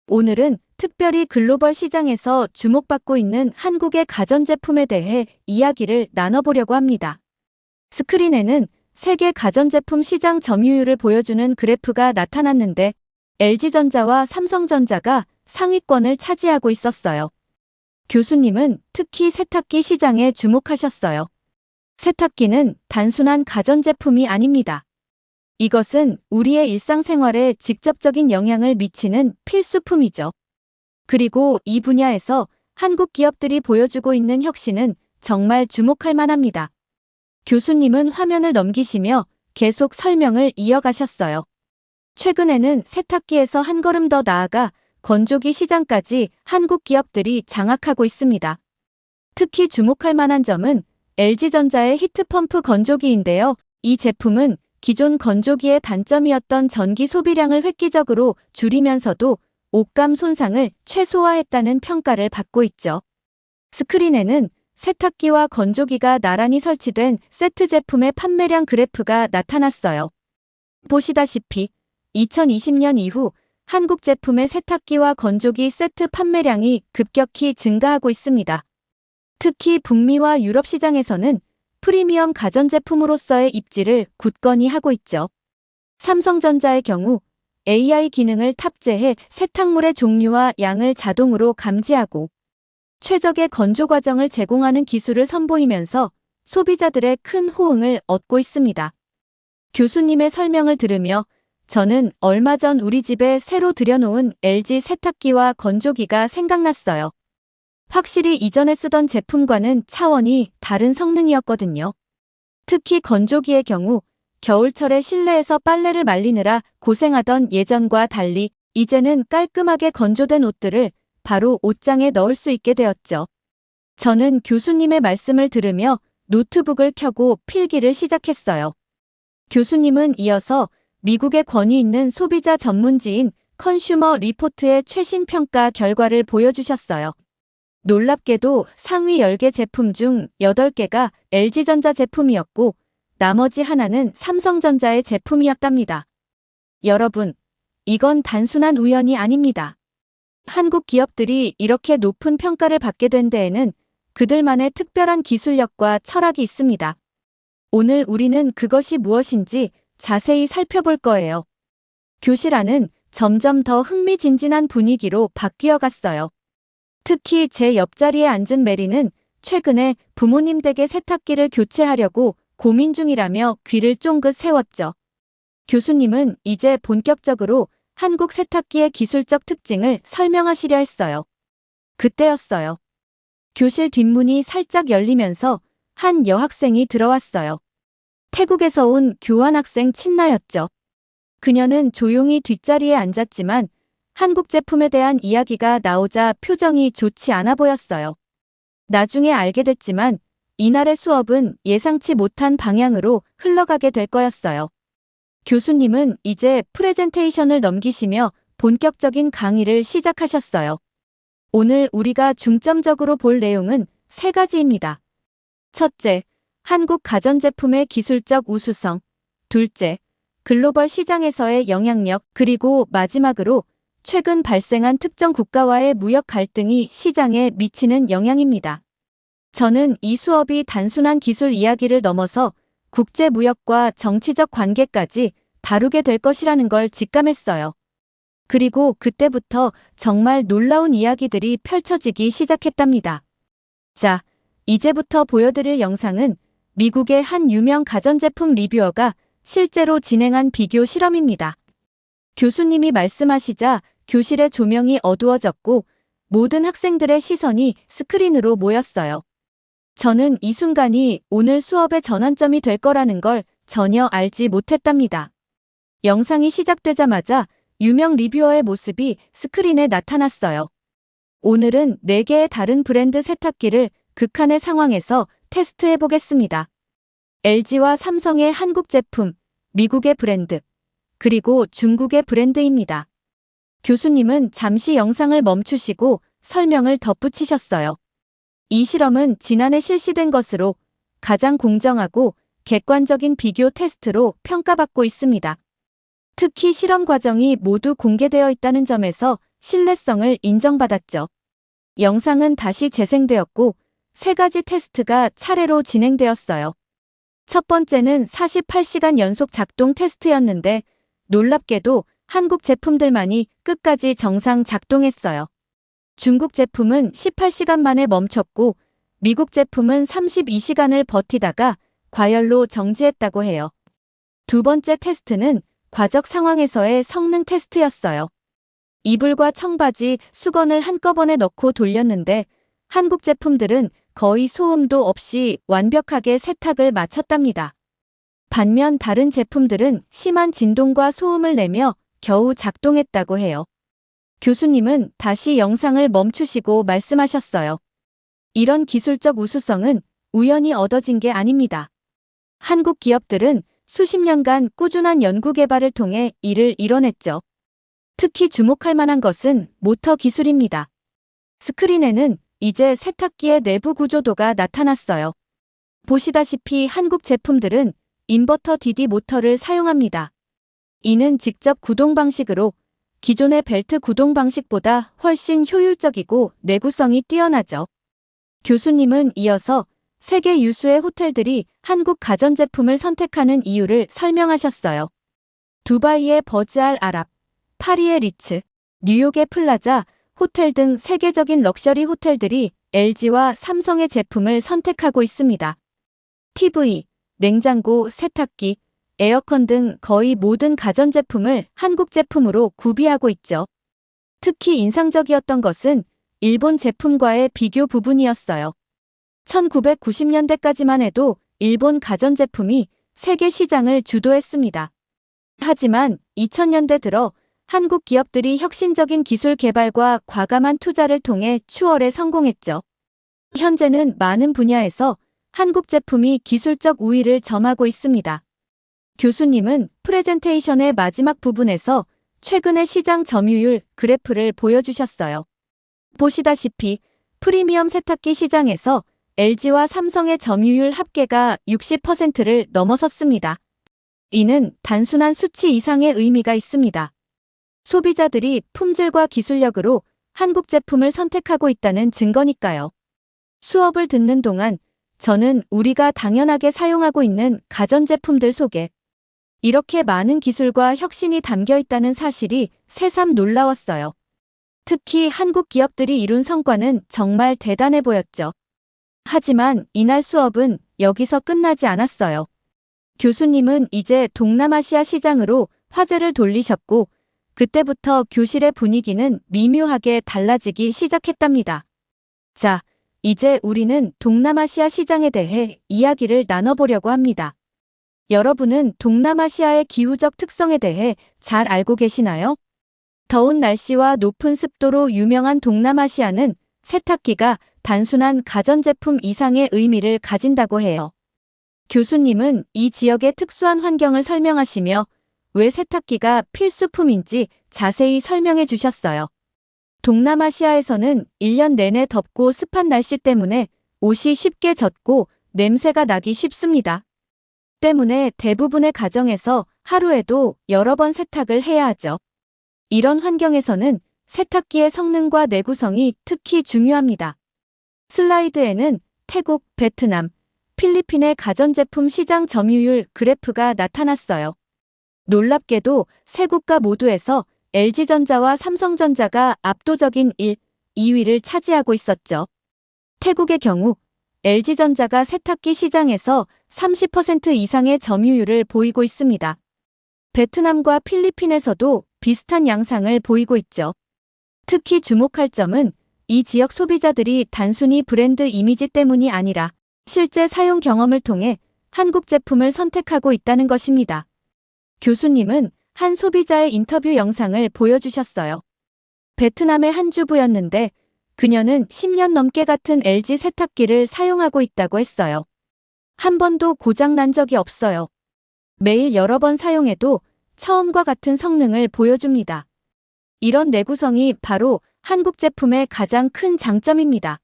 오늘은 특별히 글로벌 시장에서 주목받고 있는 한국의 가전제품에 대해 이야기를 나눠보려고 합니다. 스크린에는 세계 가전제품 시장 점유율을 보여주는 그래프가 나타났는데 LG전자와 삼성전자가 상위권을 차지하고 있었어요. 교수님은 특히 세탁기 시장에 주목하셨어요. 세탁기는 단순한 가전제품이 아닙니다. 이것은 우리의 일상생활에 직접적인 영향을 미치는 필수품이죠. 그리고 이 분야에서 한국 기업들이 보여주고 있는 혁신은 정말 주목할 만합니다. 교수님은 화면을 넘기시며 계속 설명을 이어가셨어요. 최근에는 세탁기에서 한 걸음 더 나아가 건조기 시장까지 한국 기업들이 장악하고 있습니다. 특히 주목할 만한 점은 LG전자의 히트펌프 건조기인데요. 이 제품은 기존 건조기의 단점이었던 전기 소비량을 획기적으로 줄이면서도 옷감 손상을 최소화했다는 평가를 받고 있죠. 스크린에는 세탁기와 건조기가 나란히 설치된 세트 제품의 판매량 그래프가 나타났어요. 보시다시피 2020년 이후 한국 제품의 세탁기와 건조기 세트 판매량이 급격히 증가하고 있습니다. 특히 북미와 유럽 시장에서는 프리미엄 가전제품으로서의 입지를 굳건히 하고 있죠. 삼성전자의 경우 AI 기능을 탑재해 세탁물의 종류와 양을 자동으로 감지하고 최적의 건조 과정을 제공하는 기술을 선보이면서 소비자들의 큰 호응을 얻고 있습니다. 교수님의 설명을 들으며 저는 얼마 전 우리 집에 새로 들여놓은 LG 세탁기와 건조기가 생각났어요. 확실히 이전에 쓰던 제품과는 차원이 다른 성능이었거든요. 특히 건조기의 경우 겨울철에 실내에서 빨래를 말리느라 고생하던 예전과 달리 이제는 깔끔하게 건조된 옷들을 바로 옷장에 넣을 수 있게 되었죠. 저는 교수님의 말씀을 들으며 노트북을 켜고 필기를 시작했어요. 교수님은 이어서 미국의 권위 있는 소비자 전문지인 컨슈머 리포트의 최신 평가 결과를 보여주셨어요. 놀랍게도 상위 10개 제품 중 8개가 LG전자 제품이었고 나머지 하나는 삼성전자의 제품이었답니다. 여러분, 이건 단순한 우연이 아닙니다. 한국 기업들이 이렇게 높은 평가를 받게 된 데에는 그들만의 특별한 기술력과 철학이 있습니다. 오늘 우리는 그것이 무엇인지 자세히 살펴볼 거예요. 교실 안은 점점 더 흥미진진한 분위기로 바뀌어 갔어요. 특히 제 옆자리에 앉은 메리는 최근에 부모님 댁의 세탁기를 교체하려고 고민 중이라며 귀를 쫑긋 세웠죠. 교수님은 이제 본격적으로 한국 세탁기의 기술적 특징을 설명하시려 했어요. 그때였어요. 교실 뒷문이 살짝 열리면서 한 여학생이 들어왔어요. 태국에서 온 교환학생 친나였죠. 그녀는 조용히 뒷자리에 앉았지만 한국 제품에 대한 이야기가 나오자 표정이 좋지 않아 보였어요. 나중에 알게 됐지만 이날의 수업은 예상치 못한 방향으로 흘러가게 될 거였어요. 교수님은 이제 프레젠테이션을 넘기시며 본격적인 강의를 시작하셨어요. 오늘 우리가 중점적으로 볼 내용은 3가지입니다. 첫째, 한국 가전제품의 기술적 우수성. 둘째, 글로벌 시장에서의 영향력. 그리고 마지막으로 최근 발생한 특정 국가와의 무역 갈등이 시장에 미치는 영향입니다. 저는 이 수업이 단순한 기술 이야기를 넘어서 국제 무역과 정치적 관계까지 다루게 될 것이라는 걸 직감했어요. 그리고 그때부터 정말 놀라운 이야기들이 펼쳐지기 시작했답니다. 자, 이제부터 보여드릴 영상은 미국의 한 유명 가전제품 리뷰어가 실제로 진행한 비교 실험입니다. 교수님이 말씀하시자 교실의 조명이 어두워졌고 모든 학생들의 시선이 스크린으로 모였어요. 저는 이 순간이 오늘 수업의 전환점이 될 거라는 걸 전혀 알지 못했답니다. 영상이 시작되자마자 유명 리뷰어의 모습이 스크린에 나타났어요. 오늘은 4개의 다른 브랜드 세탁기를 극한의 상황에서 테스트해 보겠습니다. LG와 삼성의 한국 제품, 미국의 브랜드, 그리고 중국의 브랜드입니다. 교수님은 잠시 영상을 멈추시고 설명을 덧붙이셨어요. 이 실험은 지난해 실시된 것으로 가장 공정하고 객관적인 비교 테스트로 평가받고 있습니다. 특히 실험 과정이 모두 공개되어 있다는 점에서 신뢰성을 인정받았죠. 영상은 다시 재생되었고 3가지 테스트가 차례로 진행되었어요. 첫 번째는 48시간 연속 작동 테스트였는데 놀랍게도 한국 제품들만이 끝까지 정상 작동했어요. 중국 제품은 18시간 만에 멈췄고 미국 제품은 32시간을 버티다가 과열로 정지했다고 해요. 두 번째 테스트는 과적 상황에서의 성능 테스트였어요. 이불과 청바지, 수건을 한꺼번에 넣고 돌렸는데 한국 제품들은 거의 소음도 없이 완벽하게 세탁을 마쳤답니다. 반면 다른 제품들은 심한 진동과 소음을 내며 겨우 작동했다고 해요. 교수님은 다시 영상을 멈추시고 말씀하셨어요. 이런 기술적 우수성은 우연히 얻어진 게 아닙니다. 한국 기업들은 수십 년간 꾸준한 연구 개발을 통해 이를 이뤄냈죠. 특히 주목할 만한 것은 모터 기술입니다. 스크린에는 이제 세탁기의 내부 구조도가 나타났어요. 보시다시피 한국 제품들은 인버터 DD 모터를 사용합니다. 이는 직접 구동 방식으로 기존의 벨트 구동 방식보다 훨씬 효율적이고 내구성이 뛰어나죠. 교수님은 이어서 세계 유수의 호텔들이 한국 가전제품을 선택하는 이유를 설명하셨어요. 두바이의 버즈알 아랍, 파리의 리츠, 뉴욕의 플라자, 호텔 등 세계적인 럭셔리 호텔들이 LG와 삼성의 제품을 선택하고 있습니다. TV, 냉장고, 세탁기, 에어컨 등 거의 모든 가전제품을 한국 제품으로 구비하고 있죠. 특히 인상적이었던 것은 일본 제품과의 비교 부분이었어요. 1990년대까지만 해도 일본 가전제품이 세계 시장을 주도했습니다. 하지만 2000년대 들어 한국 기업들이 혁신적인 기술 개발과 과감한 투자를 통해 추월에 성공했죠. 현재는 많은 분야에서 한국 제품이 기술적 우위를 점하고 있습니다. 교수님은 프레젠테이션의 마지막 부분에서 최근의 시장 점유율 그래프를 보여주셨어요. 보시다시피 프리미엄 세탁기 시장에서 LG와 삼성의 점유율 합계가 60%를 넘어섰습니다. 이는 단순한 수치 이상의 의미가 있습니다. 소비자들이 품질과 기술력으로 한국 제품을 선택하고 있다는 증거니까요. 수업을 듣는 동안 저는 우리가 당연하게 사용하고 있는 가전제품들 속에 이렇게 많은 기술과 혁신이 담겨 있다는 사실이 새삼 놀라웠어요. 특히 한국 기업들이 이룬 성과는 정말 대단해 보였죠. 하지만 이날 수업은 여기서 끝나지 않았어요. 교수님은 이제 동남아시아 시장으로 화제를 돌리셨고, 그때부터 교실의 분위기는 미묘하게 달라지기 시작했답니다. 자, 이제 우리는 동남아시아 시장에 대해 이야기를 나눠보려고 합니다. 여러분은 동남아시아의 기후적 특성에 대해 잘 알고 계시나요? 더운 날씨와 높은 습도로 유명한 동남아시아는 세탁기가 단순한 가전제품 이상의 의미를 가진다고 해요. 교수님은 이 지역의 특수한 환경을 설명하시며 왜 세탁기가 필수품인지 자세히 설명해 주셨어요. 동남아시아에서는 1년 내내 덥고 습한 날씨 때문에 옷이 쉽게 젖고 냄새가 나기 쉽습니다. 때문에 대부분의 가정에서 하루에도 여러 번 세탁을 해야 하죠. 이런 환경에서는 세탁기의 성능과 내구성이 특히 중요합니다. 슬라이드에는 태국, 베트남, 필리핀의 가전제품 시장 점유율 그래프가 나타났어요. 놀랍게도 세 국가 모두에서 LG전자와 삼성전자가 압도적인 1, 2위를 차지하고 있었죠. 태국의 경우 LG전자가 세탁기 시장에서 30% 이상의 점유율을 보이고 있습니다. 베트남과 필리핀에서도 비슷한 양상을 보이고 있죠. 특히 주목할 점은 이 지역 소비자들이 단순히 브랜드 이미지 때문이 아니라 실제 사용 경험을 통해 한국 제품을 선택하고 있다는 것입니다. 교수님은 한 소비자의 인터뷰 영상을 보여주셨어요. 베트남의 한 주부였는데 그녀는 10년 넘게 같은 LG 세탁기를 사용하고 있다고 했어요. 한 번도 고장 난 적이 없어요. 매일 여러 번 사용해도 처음과 같은 성능을 보여줍니다. 이런 내구성이 바로 한국 제품의 가장 큰 장점입니다.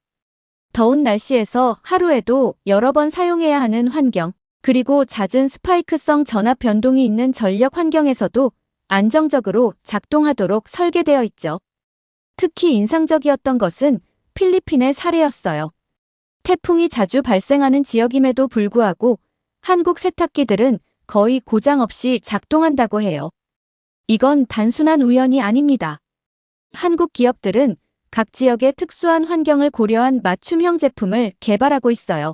더운 날씨에서 하루에도 여러 번 사용해야 하는 환경, 그리고 잦은 스파이크성 전압 변동이 있는 전력 환경에서도 안정적으로 작동하도록 설계되어 있죠. 특히 인상적이었던 것은 필리핀의 사례였어요. 태풍이 자주 발생하는 지역임에도 불구하고 한국 세탁기들은 거의 고장 없이 작동한다고 해요. 이건 단순한 우연이 아닙니다. 한국 기업들은 각 지역의 특수한 환경을 고려한 맞춤형 제품을 개발하고 있어요.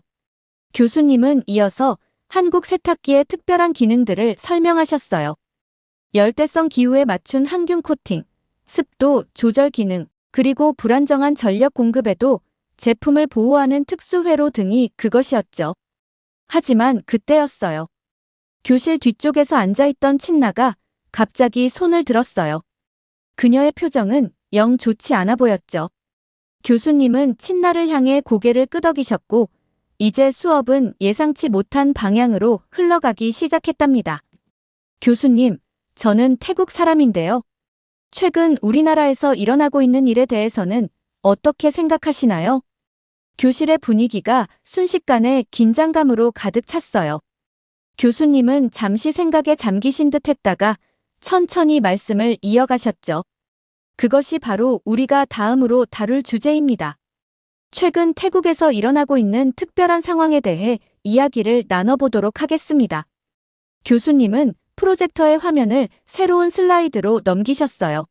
교수님은 이어서 한국 세탁기의 특별한 기능들을 설명하셨어요. 열대성 기후에 맞춘 항균 코팅, 습도 조절 기능, 그리고 불안정한 전력 공급에도 제품을 보호하는 특수 회로 등이 그것이었죠. 하지만 그때였어요. 교실 뒤쪽에서 앉아있던 친나가 갑자기 손을 들었어요. 그녀의 표정은 영 좋지 않아 보였죠. 교수님은 친나를 향해 고개를 끄덕이셨고 이제 수업은 예상치 못한 방향으로 흘러가기 시작했답니다. 교수님, 저는 태국 사람인데요. 최근 우리나라에서 일어나고 있는 일에 대해서는 어떻게 생각하시나요? 교실의 분위기가 순식간에 긴장감으로 가득 찼어요. 교수님은 잠시 생각에 잠기신 듯 했다가 천천히 말씀을 이어가셨죠. 그것이 바로 우리가 다음으로 다룰 주제입니다. 최근 태국에서 일어나고 있는 특별한 상황에 대해 이야기를 나눠보도록 하겠습니다. 교수님은 프로젝터의 화면을 새로운 슬라이드로 넘기셨어요.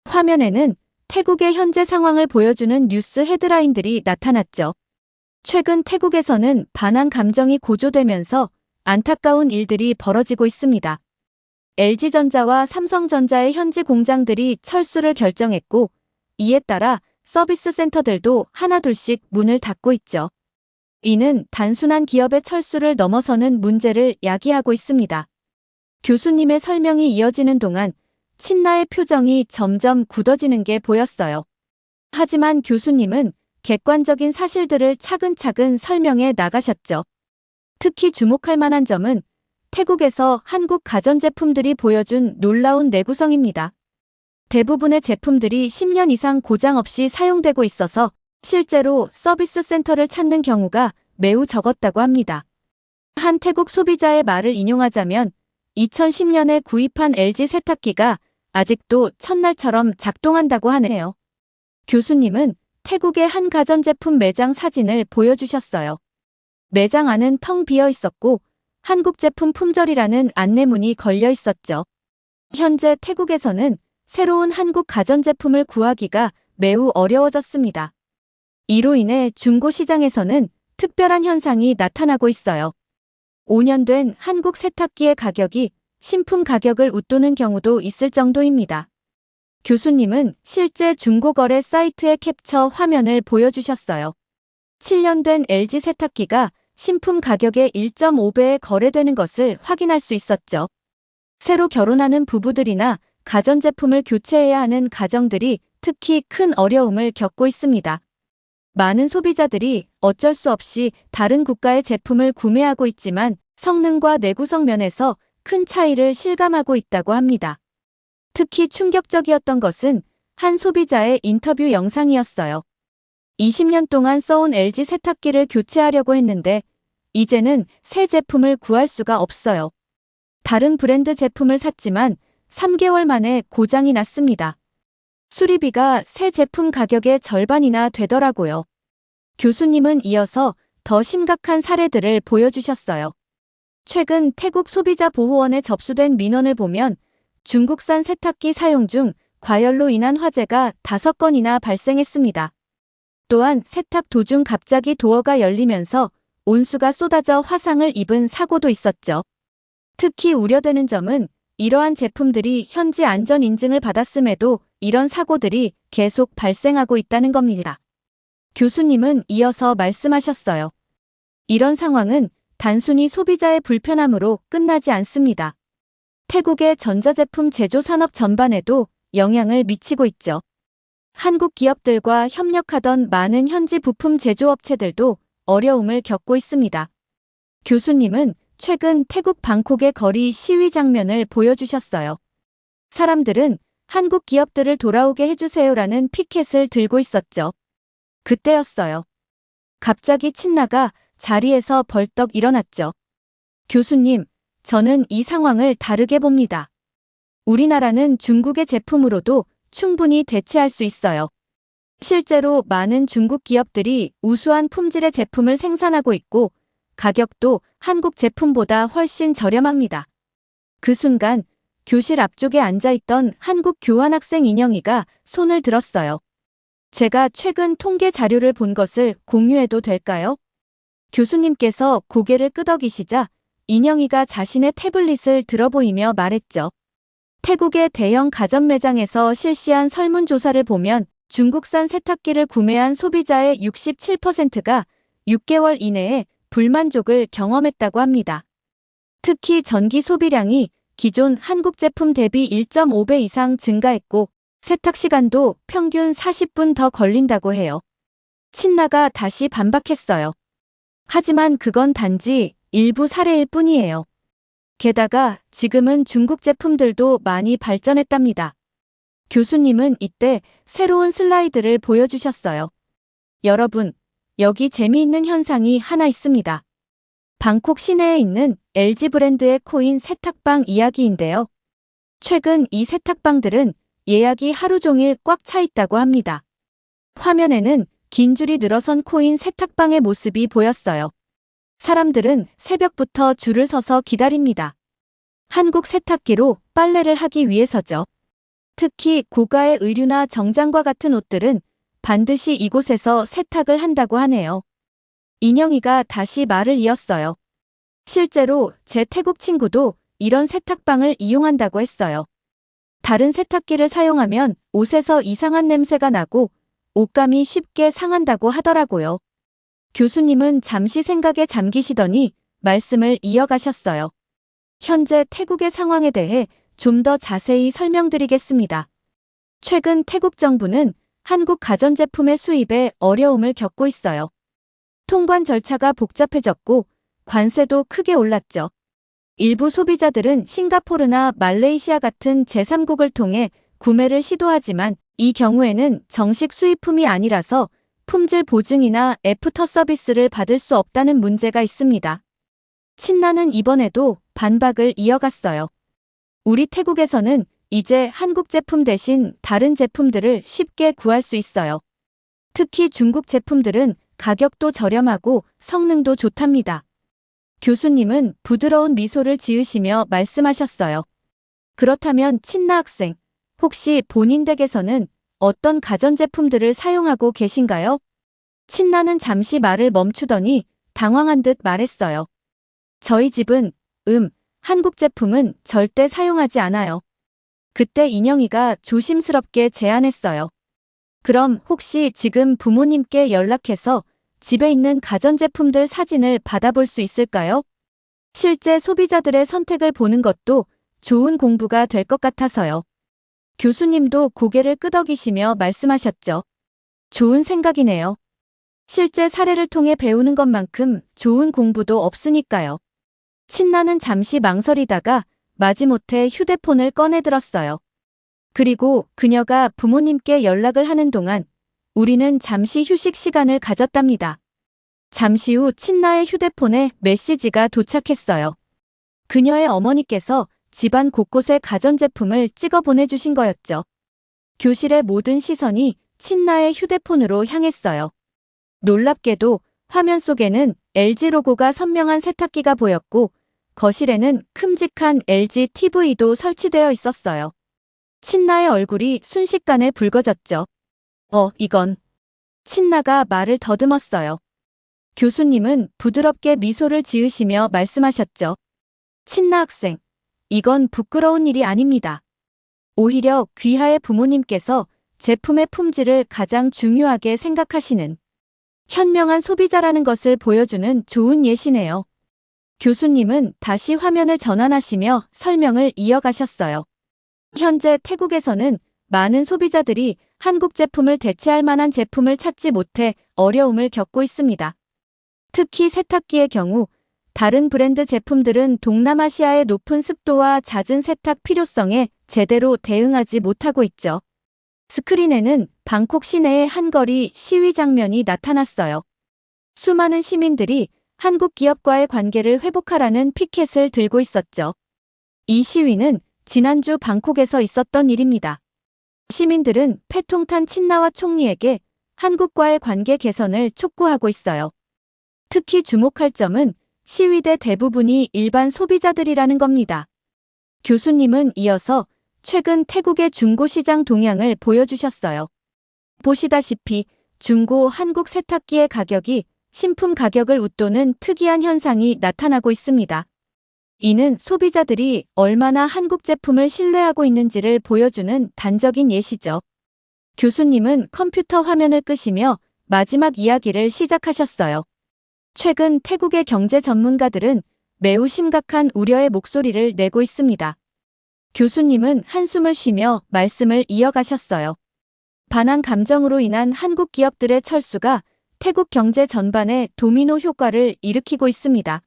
화면에는 태국의 현재 상황을 보여주는 뉴스 헤드라인들이 나타났죠. 최근 태국에서는 반항 감정이 고조되면서 안타까운 일들이 벌어지고 있습니다. LG전자와 삼성전자의 현지 공장들이 철수를 결정했고 이에 따라 서비스 센터들도 하나둘씩 문을 닫고 있죠. 이는 단순한 기업의 철수를 넘어서는 문제를 야기하고 있습니다. 교수님의 설명이 이어지는 동안 친나의 표정이 점점 굳어지는 게 보였어요. 하지만 교수님은 객관적인 사실들을 차근차근 설명해 나가셨죠. 특히 주목할 만한 점은 태국에서 한국 가전제품들이 보여준 놀라운 내구성입니다. 대부분의 제품들이 10년 이상 고장 없이 사용되고 있어서 실제로 서비스 센터를 찾는 경우가 매우 적었다고 합니다. 한 태국 소비자의 말을 인용하자면 2010년에 구입한 LG 세탁기가 아직도 첫날처럼 작동한다고 하네요. 교수님은 태국의 한 가전제품 매장 사진을 보여주셨어요. 매장 안은 텅 비어 있었고 한국 제품 품절이라는 안내문이 걸려 있었죠. 현재 태국에서는 새로운 한국 가전제품을 구하기가 매우 어려워졌습니다. 이로 인해 중고 시장에서는 특별한 현상이 나타나고 있어요. 5년 된 한국 세탁기의 가격이 신품 가격을 웃도는 경우도 있을 정도입니다. 교수님은 실제 중고거래 사이트의 캡처 화면을 보여주셨어요. 7년 된 LG 세탁기가 신품 가격의 1.5배에 거래되는 것을 확인할 수 있었죠. 새로 결혼하는 부부들이나 가전제품을 교체해야 하는 가정들이 특히 큰 어려움을 겪고 있습니다. 많은 소비자들이 어쩔 수 없이 다른 국가의 제품을 구매하고 있지만 성능과 내구성 면에서 큰 차이를 실감하고 있다고 합니다. 특히 충격적이었던 것은 한 소비자의 인터뷰 영상이었어요. 20년 동안 써온 LG 세탁기를 교체하려고 했는데 이제는 새 제품을 구할 수가 없어요. 다른 브랜드 제품을 샀지만 3개월 만에 고장이 났습니다. 수리비가 새 제품 가격의 절반이나 되더라고요. 교수님은 이어서 더 심각한 사례들을 보여주셨어요. 최근 태국 소비자보호원에 접수된 민원을 보면 중국산 세탁기 사용 중 과열로 인한 화재가 5건이나 발생했습니다. 또한 세탁 도중 갑자기 도어가 열리면서 온수가 쏟아져 화상을 입은 사고도 있었죠. 특히 우려되는 점은 이러한 제품들이 현지 안전 인증을 받았음에도 이런 사고들이 계속 발생하고 있다는 겁니다. 교수님은 이어서 말씀하셨어요. 이런 상황은 단순히 소비자의 불편함으로 끝나지 않습니다. 태국의 전자제품 제조 산업 전반에도 영향을 미치고 있죠. 한국 기업들과 협력하던 많은 현지 부품 제조업체들도 어려움을 겪고 있습니다. 교수님은 최근 태국 방콕의 거리 시위 장면을 보여주셨어요. 사람들은 한국 기업들을 돌아오게 해주세요라는 피켓을 들고 있었죠. 그때였어요. 갑자기 친나가 자리에서 벌떡 일어났죠. 교수님, 저는 이 상황을 다르게 봅니다. 우리나라는 중국의 제품으로도 충분히 대체할 수 있어요. 실제로 많은 중국 기업들이 우수한 품질의 제품을 생산하고 있고 가격도 한국 제품보다 훨씬 저렴합니다. 그 순간 교실 앞쪽에 앉아있던 한국 교환학생 인영이가 손을 들었어요. 제가 최근 통계 자료를 본 것을 공유해도 될까요? 교수님께서 고개를 끄덕이시자 인영이가 자신의 태블릿을 들어보이며 말했죠. 태국의 대형 가전 매장에서 실시한 설문조사를 보면 중국산 세탁기를 구매한 소비자의 67%가 6개월 이내에 불만족을 경험했다고 합니다. 특히 전기 소비량이 기존 한국 제품 대비 1.5배 이상 증가했고 세탁 시간도 평균 40분 더 걸린다고 해요. 친나가 다시 반박했어요. 하지만 그건 단지 일부 사례일 뿐이에요. 게다가 지금은 중국 제품들도 많이 발전했답니다. 교수님은 이때 새로운 슬라이드를 보여주셨어요. 여러분, 여기 재미있는 현상이 하나 있습니다. 방콕 시내에 있는 LG 브랜드의 코인 세탁방 이야기인데요. 최근 이 세탁방들은 예약이 하루 종일 꽉 차 있다고 합니다. 화면에는 긴 줄이 늘어선 코인 세탁방의 모습이 보였어요. 사람들은 새벽부터 줄을 서서 기다립니다. 한국 세탁기로 빨래를 하기 위해서죠. 특히 고가의 의류나 정장과 같은 옷들은 반드시 이곳에서 세탁을 한다고 하네요. 인영이가 다시 말을 이었어요. 실제로 제 태국 친구도 이런 세탁방을 이용한다고 했어요. 다른 세탁기를 사용하면 옷에서 이상한 냄새가 나고 옷감이 쉽게 상한다고 하더라고요. 교수님은 잠시 생각에 잠기시더니 말씀을 이어가셨어요. 현재 태국의 상황에 대해 좀 더 자세히 설명드리겠습니다. 최근 태국 정부는 한국 가전제품의 수입에 어려움을 겪고 있어요. 통관 절차가 복잡해졌고 관세도 크게 올랐죠. 일부 소비자들은 싱가포르나 말레이시아 같은 제3국을 통해 구매를 시도하지만 이 경우에는 정식 수입품이 아니라서 품질 보증이나 애프터 서비스를 받을 수 없다는 문제가 있습니다. 친나는 이번에도 반박을 이어갔어요. 우리 태국에서는 이제 한국 제품 대신 다른 제품들을 쉽게 구할 수 있어요. 특히 중국 제품들은 가격도 저렴하고 성능도 좋답니다. 교수님은 부드러운 미소를 지으시며 말씀하셨어요. 그렇다면 친나 학생, 혹시 본인 댁에서는 어떤 가전제품들을 사용하고 계신가요? 친나는 잠시 말을 멈추더니 당황한 듯 말했어요. 저희 집은, 한국 제품은 절대 사용하지 않아요. 그때 인영이가 조심스럽게 제안했어요. 그럼 혹시 지금 부모님께 연락해서 집에 있는 가전제품들 사진을 받아볼 수 있을까요? 실제 소비자들의 선택을 보는 것도 좋은 공부가 될 것 같아서요. 교수님도 고개를 끄덕이시며 말씀하셨죠. 좋은 생각이네요. 실제 사례를 통해 배우는 것만큼 좋은 공부도 없으니까요. 친나는 잠시 망설이다가 마지못해 휴대폰을 꺼내들었어요. 그리고 그녀가 부모님께 연락을 하는 동안 우리는 잠시 휴식 시간을 가졌답니다. 잠시 후 친나의 휴대폰에 메시지가 도착했어요. 그녀의 어머니께서 집안 곳곳에 가전제품을 찍어 보내주신 거였죠. 교실의 모든 시선이 친나의 휴대폰으로 향했어요. 놀랍게도 화면 속에는 LG 로고가 선명한 세탁기가 보였고 거실에는 큼직한 LG TV도 설치되어 있었어요. 친나의 얼굴이 순식간에 붉어졌죠. 이건. 친나가 말을 더듬었어요. 교수님은 부드럽게 미소를 지으시며 말씀하셨죠. 친나 학생, 이건 부끄러운 일이 아닙니다. 오히려 귀하의 부모님께서 제품의 품질을 가장 중요하게 생각하시는 현명한 소비자라는 것을 보여주는 좋은 예시네요. 교수님은 다시 화면을 전환하시며 설명을 이어가셨어요. 현재 태국에서는 많은 소비자들이 한국 제품을 대체할 만한 제품을 찾지 못해 어려움을 겪고 있습니다. 특히 세탁기의 경우 다른 브랜드 제품들은 동남아시아의 높은 습도와 잦은 세탁 필요성에 제대로 대응하지 못하고 있죠. 스크린에는 방콕 시내의 한거리 시위 장면이 나타났어요. 수많은 시민들이 한국 기업과의 관계를 회복하라는 피켓을 들고 있었죠. 이 시위는 지난주 방콕에서 있었던 일입니다. 시민들은 패통탄 친나와 총리에게 한국과의 관계 개선을 촉구하고 있어요. 특히 주목할 점은 시위대 대부분이 일반 소비자들이라는 겁니다. 교수님은 이어서 최근 태국의 중고시장 동향을 보여주셨어요. 보시다시피 중고 한국 세탁기의 가격이 신품 가격을 웃도는 특이한 현상이 나타나고 있습니다. 이는 소비자들이 얼마나 한국 제품을 신뢰하고 있는지를 보여주는 단적인 예시죠. 교수님은 컴퓨터 화면을 끄시며 마지막 이야기를 시작하셨어요. 최근 태국의 경제 전문가들은 매우 심각한 우려의 목소리를 내고 있습니다. 교수님은 한숨을 쉬며 말씀을 이어가셨어요. 반항 감정으로 인한 한국 기업들의 철수가 태국 경제 전반에 도미노 효과를 일으키고 있습니다.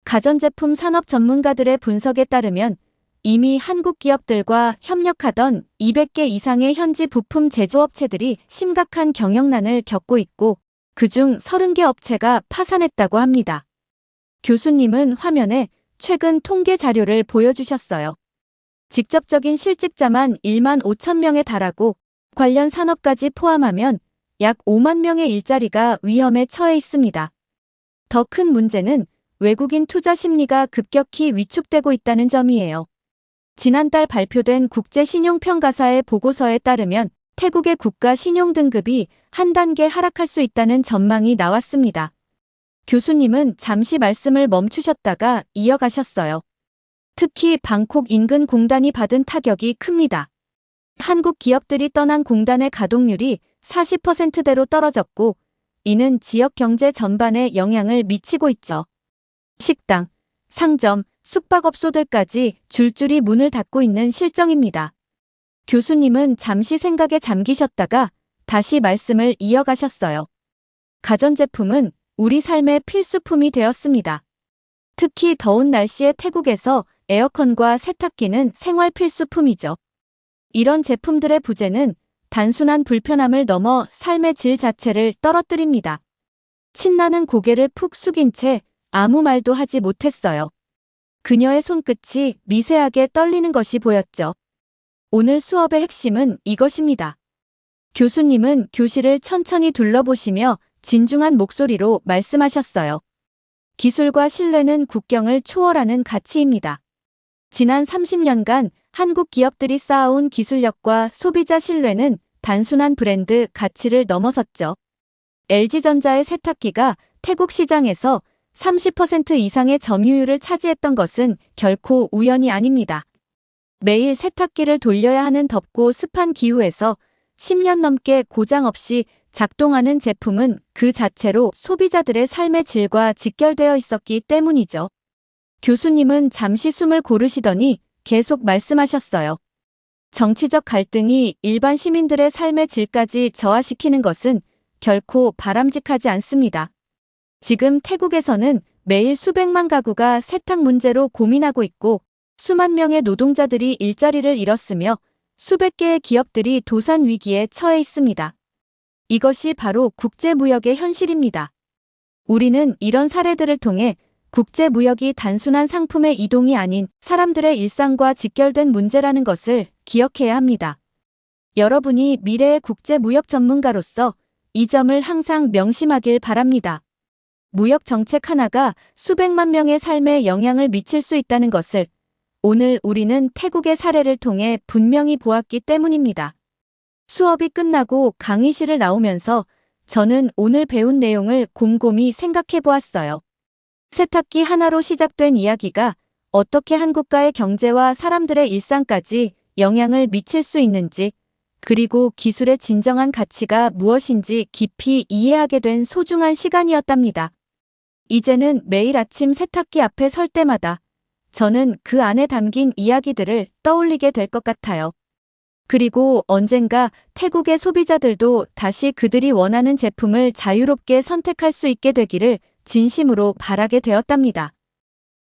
가전제품 산업 전문가들의 분석에 따르면 이미 한국 기업들과 협력하던 200개 이상의 현지 부품 제조업체들이 심각한 경영난을 겪고 있고 그중 30개 업체가 파산했다고 합니다. 교수님은 화면에 최근 통계 자료를 보여주셨어요. 직접적인 실직자만 1만 5천 명에 달하고 관련 산업까지 포함하면 약 5만 명의 일자리가 위험에 처해 있습니다. 더 큰 문제는 외국인 투자 심리가 급격히 위축되고 있다는 점이에요. 지난달 발표된 국제신용평가사의 보고서에 따르면 태국의 국가 신용 등급이 한 단계 하락할 수 있다는 전망이 나왔습니다. 교수님은 잠시 말씀을 멈추셨다가 이어가셨어요. 특히 방콕 인근 공단이 받은 타격이 큽니다. 한국 기업들이 떠난 공단의 가동률이 40%대로 떨어졌고, 이는 지역 경제 전반에 영향을 미치고 있죠. 식당, 상점, 숙박업소들까지 줄줄이 문을 닫고 있는 실정입니다. 교수님은 잠시 생각에 잠기셨다가 다시 말씀을 이어가셨어요. 가전제품은 우리 삶의 필수품이 되었습니다. 특히 더운 날씨의 태국에서 에어컨과 세탁기는 생활 필수품이죠. 이런 제품들의 부재는 단순한 불편함을 넘어 삶의 질 자체를 떨어뜨립니다. 신나는 고개를 푹 숙인 채 아무 말도 하지 못했어요. 그녀의 손끝이 미세하게 떨리는 것이 보였죠. 오늘 수업의 핵심은 이것입니다. 교수님은 교실을 천천히 둘러보시며 진중한 목소리로 말씀하셨어요. 기술과 신뢰는 국경을 초월하는 가치입니다. 지난 30년간 한국 기업들이 쌓아온 기술력과 소비자 신뢰는 단순한 브랜드 가치를 넘어섰죠. LG전자의 세탁기가 태국 시장에서 30% 이상의 점유율을 차지했던 것은 결코 우연이 아닙니다. 매일 세탁기를 돌려야 하는 덥고 습한 기후에서 10년 넘게 고장 없이 작동하는 제품은 그 자체로 소비자들의 삶의 질과 직결되어 있었기 때문이죠. 교수님은 잠시 숨을 고르시더니 계속 말씀하셨어요. 정치적 갈등이 일반 시민들의 삶의 질까지 저하시키는 것은 결코 바람직하지 않습니다. 지금 태국에서는 매일 수백만 가구가 세탁 문제로 고민하고 있고 수만 명의 노동자들이 일자리를 잃었으며 수백 개의 기업들이 도산 위기에 처해 있습니다. 이것이 바로 국제무역의 현실입니다. 우리는 이런 사례들을 통해 국제무역이 단순한 상품의 이동이 아닌 사람들의 일상과 직결된 문제라는 것을 기억해야 합니다. 여러분이 미래의 국제무역 전문가로서 이 점을 항상 명심하길 바랍니다. 무역 정책 하나가 수백만 명의 삶에 영향을 미칠 수 있다는 것을 오늘 우리는 태국의 사례를 통해 분명히 보았기 때문입니다. 수업이 끝나고 강의실을 나오면서 저는 오늘 배운 내용을 곰곰이 생각해 보았어요. 세탁기 하나로 시작된 이야기가 어떻게 한 국가의 경제와 사람들의 일상까지 영향을 미칠 수 있는지, 그리고 기술의 진정한 가치가 무엇인지 깊이 이해하게 된 소중한 시간이었답니다. 이제는 매일 아침 세탁기 앞에 설 때마다 저는 그 안에 담긴 이야기들을 떠올리게 될 것 같아요. 그리고 언젠가 태국의 소비자들도 다시 그들이 원하는 제품을 자유롭게 선택할 수 있게 되기를 진심으로 바라게 되었답니다.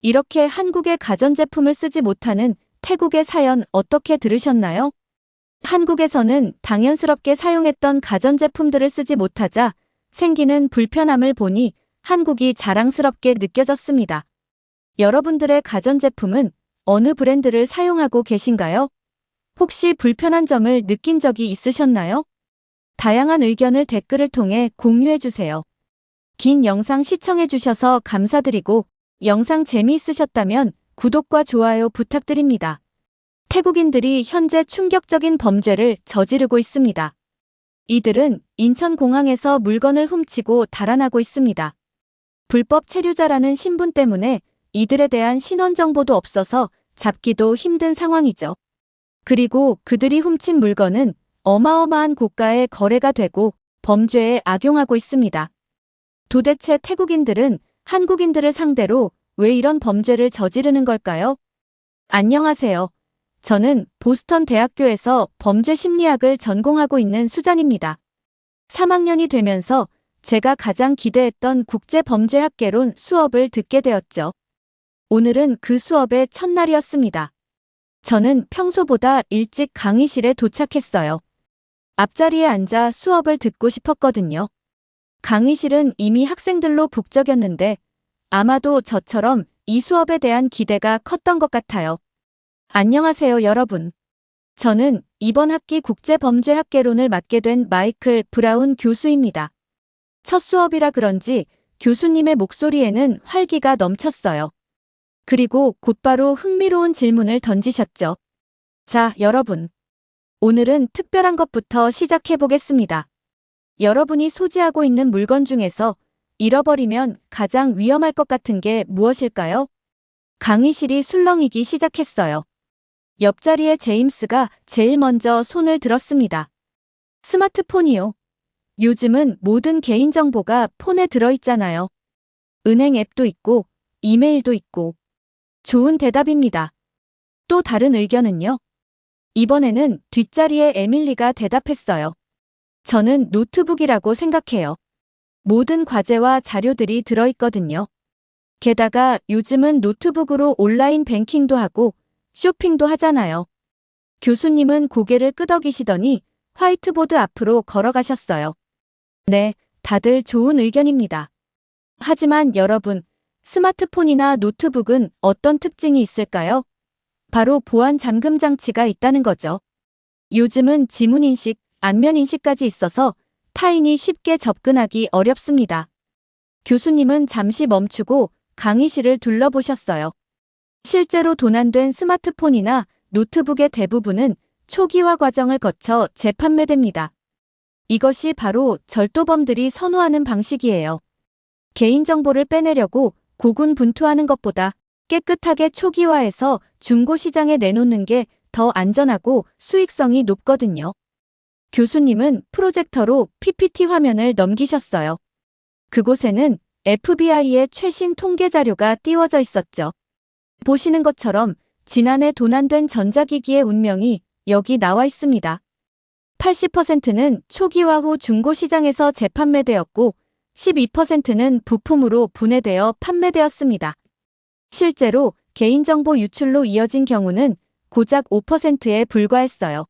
이렇게 한국의 가전제품을 쓰지 못하는 태국의 사연 어떻게 들으셨나요? 한국에서는 당연스럽게 사용했던 가전제품들을 쓰지 못하자 생기는 불편함을 보니 한국이 자랑스럽게 느껴졌습니다. 여러분들의 가전제품은 어느 브랜드를 사용하고 계신가요? 혹시 불편한 점을 느낀 적이 있으셨나요? 다양한 의견을 댓글을 통해 공유해주세요. 긴 영상 시청해주셔서 감사드리고 영상 재미있으셨다면 구독과 좋아요 부탁드립니다. 태국인들이 현재 충격적인 범죄를 저지르고 있습니다. 이들은 인천공항에서 물건을 훔치고 달아나고 있습니다. 불법 체류자라는 신분 때문에 이들에 대한 신원 정보도 없어서 잡기도 힘든 상황이죠. 그리고 그들이 훔친 물건은 어마어마한 고가의 거래가 되고 범죄에 악용하고 있습니다. 도대체 태국인들은 한국인들을 상대로 왜 이런 범죄를 저지르는 걸까요? 안녕하세요. 저는 보스턴 대학교에서 범죄 심리학을 전공하고 있는 수잔입니다. 3학년이 되면서 제가 가장 기대했던 국제범죄학개론 수업을 듣게 되었죠. 오늘은 그 수업의 첫날이었습니다. 저는 평소보다 일찍 강의실에 도착했어요. 앞자리에 앉아 수업을 듣고 싶었거든요. 강의실은 이미 학생들로 북적였는데 아마도 저처럼 이 수업에 대한 기대가 컸던 것 같아요. 안녕하세요, 여러분. 저는 이번 학기 국제범죄학개론을 맡게 된 마이클 브라운 교수입니다. 첫 수업이라 그런지 교수님의 목소리에는 활기가 넘쳤어요. 그리고 곧바로 흥미로운 질문을 던지셨죠. 자, 여러분. 오늘은 특별한 것부터 시작해 보겠습니다. 여러분이 소지하고 있는 물건 중에서 잃어버리면 가장 위험할 것 같은 게 무엇일까요? 강의실이 술렁이기 시작했어요. 옆자리의 제임스가 제일 먼저 손을 들었습니다. 스마트폰이요. 요즘은 모든 개인정보가 폰에 들어있잖아요. 은행 앱도 있고, 이메일도 있고. 좋은 대답입니다. 또 다른 의견은요? 이번에는 뒷자리에 에밀리가 대답했어요. 저는 노트북이라고 생각해요. 모든 과제와 자료들이 들어있거든요. 게다가 요즘은 노트북으로 온라인 뱅킹도 하고 쇼핑도 하잖아요. 교수님은 고개를 끄덕이시더니 화이트보드 앞으로 걸어가셨어요. 네, 다들 좋은 의견입니다. 하지만 여러분, 스마트폰이나 노트북은 어떤 특징이 있을까요? 바로 보안 잠금 장치가 있다는 거죠. 요즘은 지문인식, 안면인식까지 있어서 타인이 쉽게 접근하기 어렵습니다. 교수님은 잠시 멈추고 강의실을 둘러보셨어요. 실제로 도난된 스마트폰이나 노트북의 대부분은 초기화 과정을 거쳐 재판매됩니다. 이것이 바로 절도범들이 선호하는 방식이에요. 개인정보를 빼내려고 고군분투하는 것보다 깨끗하게 초기화해서 중고시장에 내놓는 게 더 안전하고 수익성이 높거든요. 교수님은 프로젝터로 PPT 화면을 넘기셨어요. 그곳에는 FBI의 최신 통계 자료가 띄워져 있었죠. 보시는 것처럼 지난해 도난된 전자기기의 운명이 여기 나와 있습니다. 80%는 초기화 후 중고시장에서 재판매되었고 12%는 부품으로 분해되어 판매되었습니다. 실제로 개인정보 유출로 이어진 경우는 고작 5%에 불과했어요.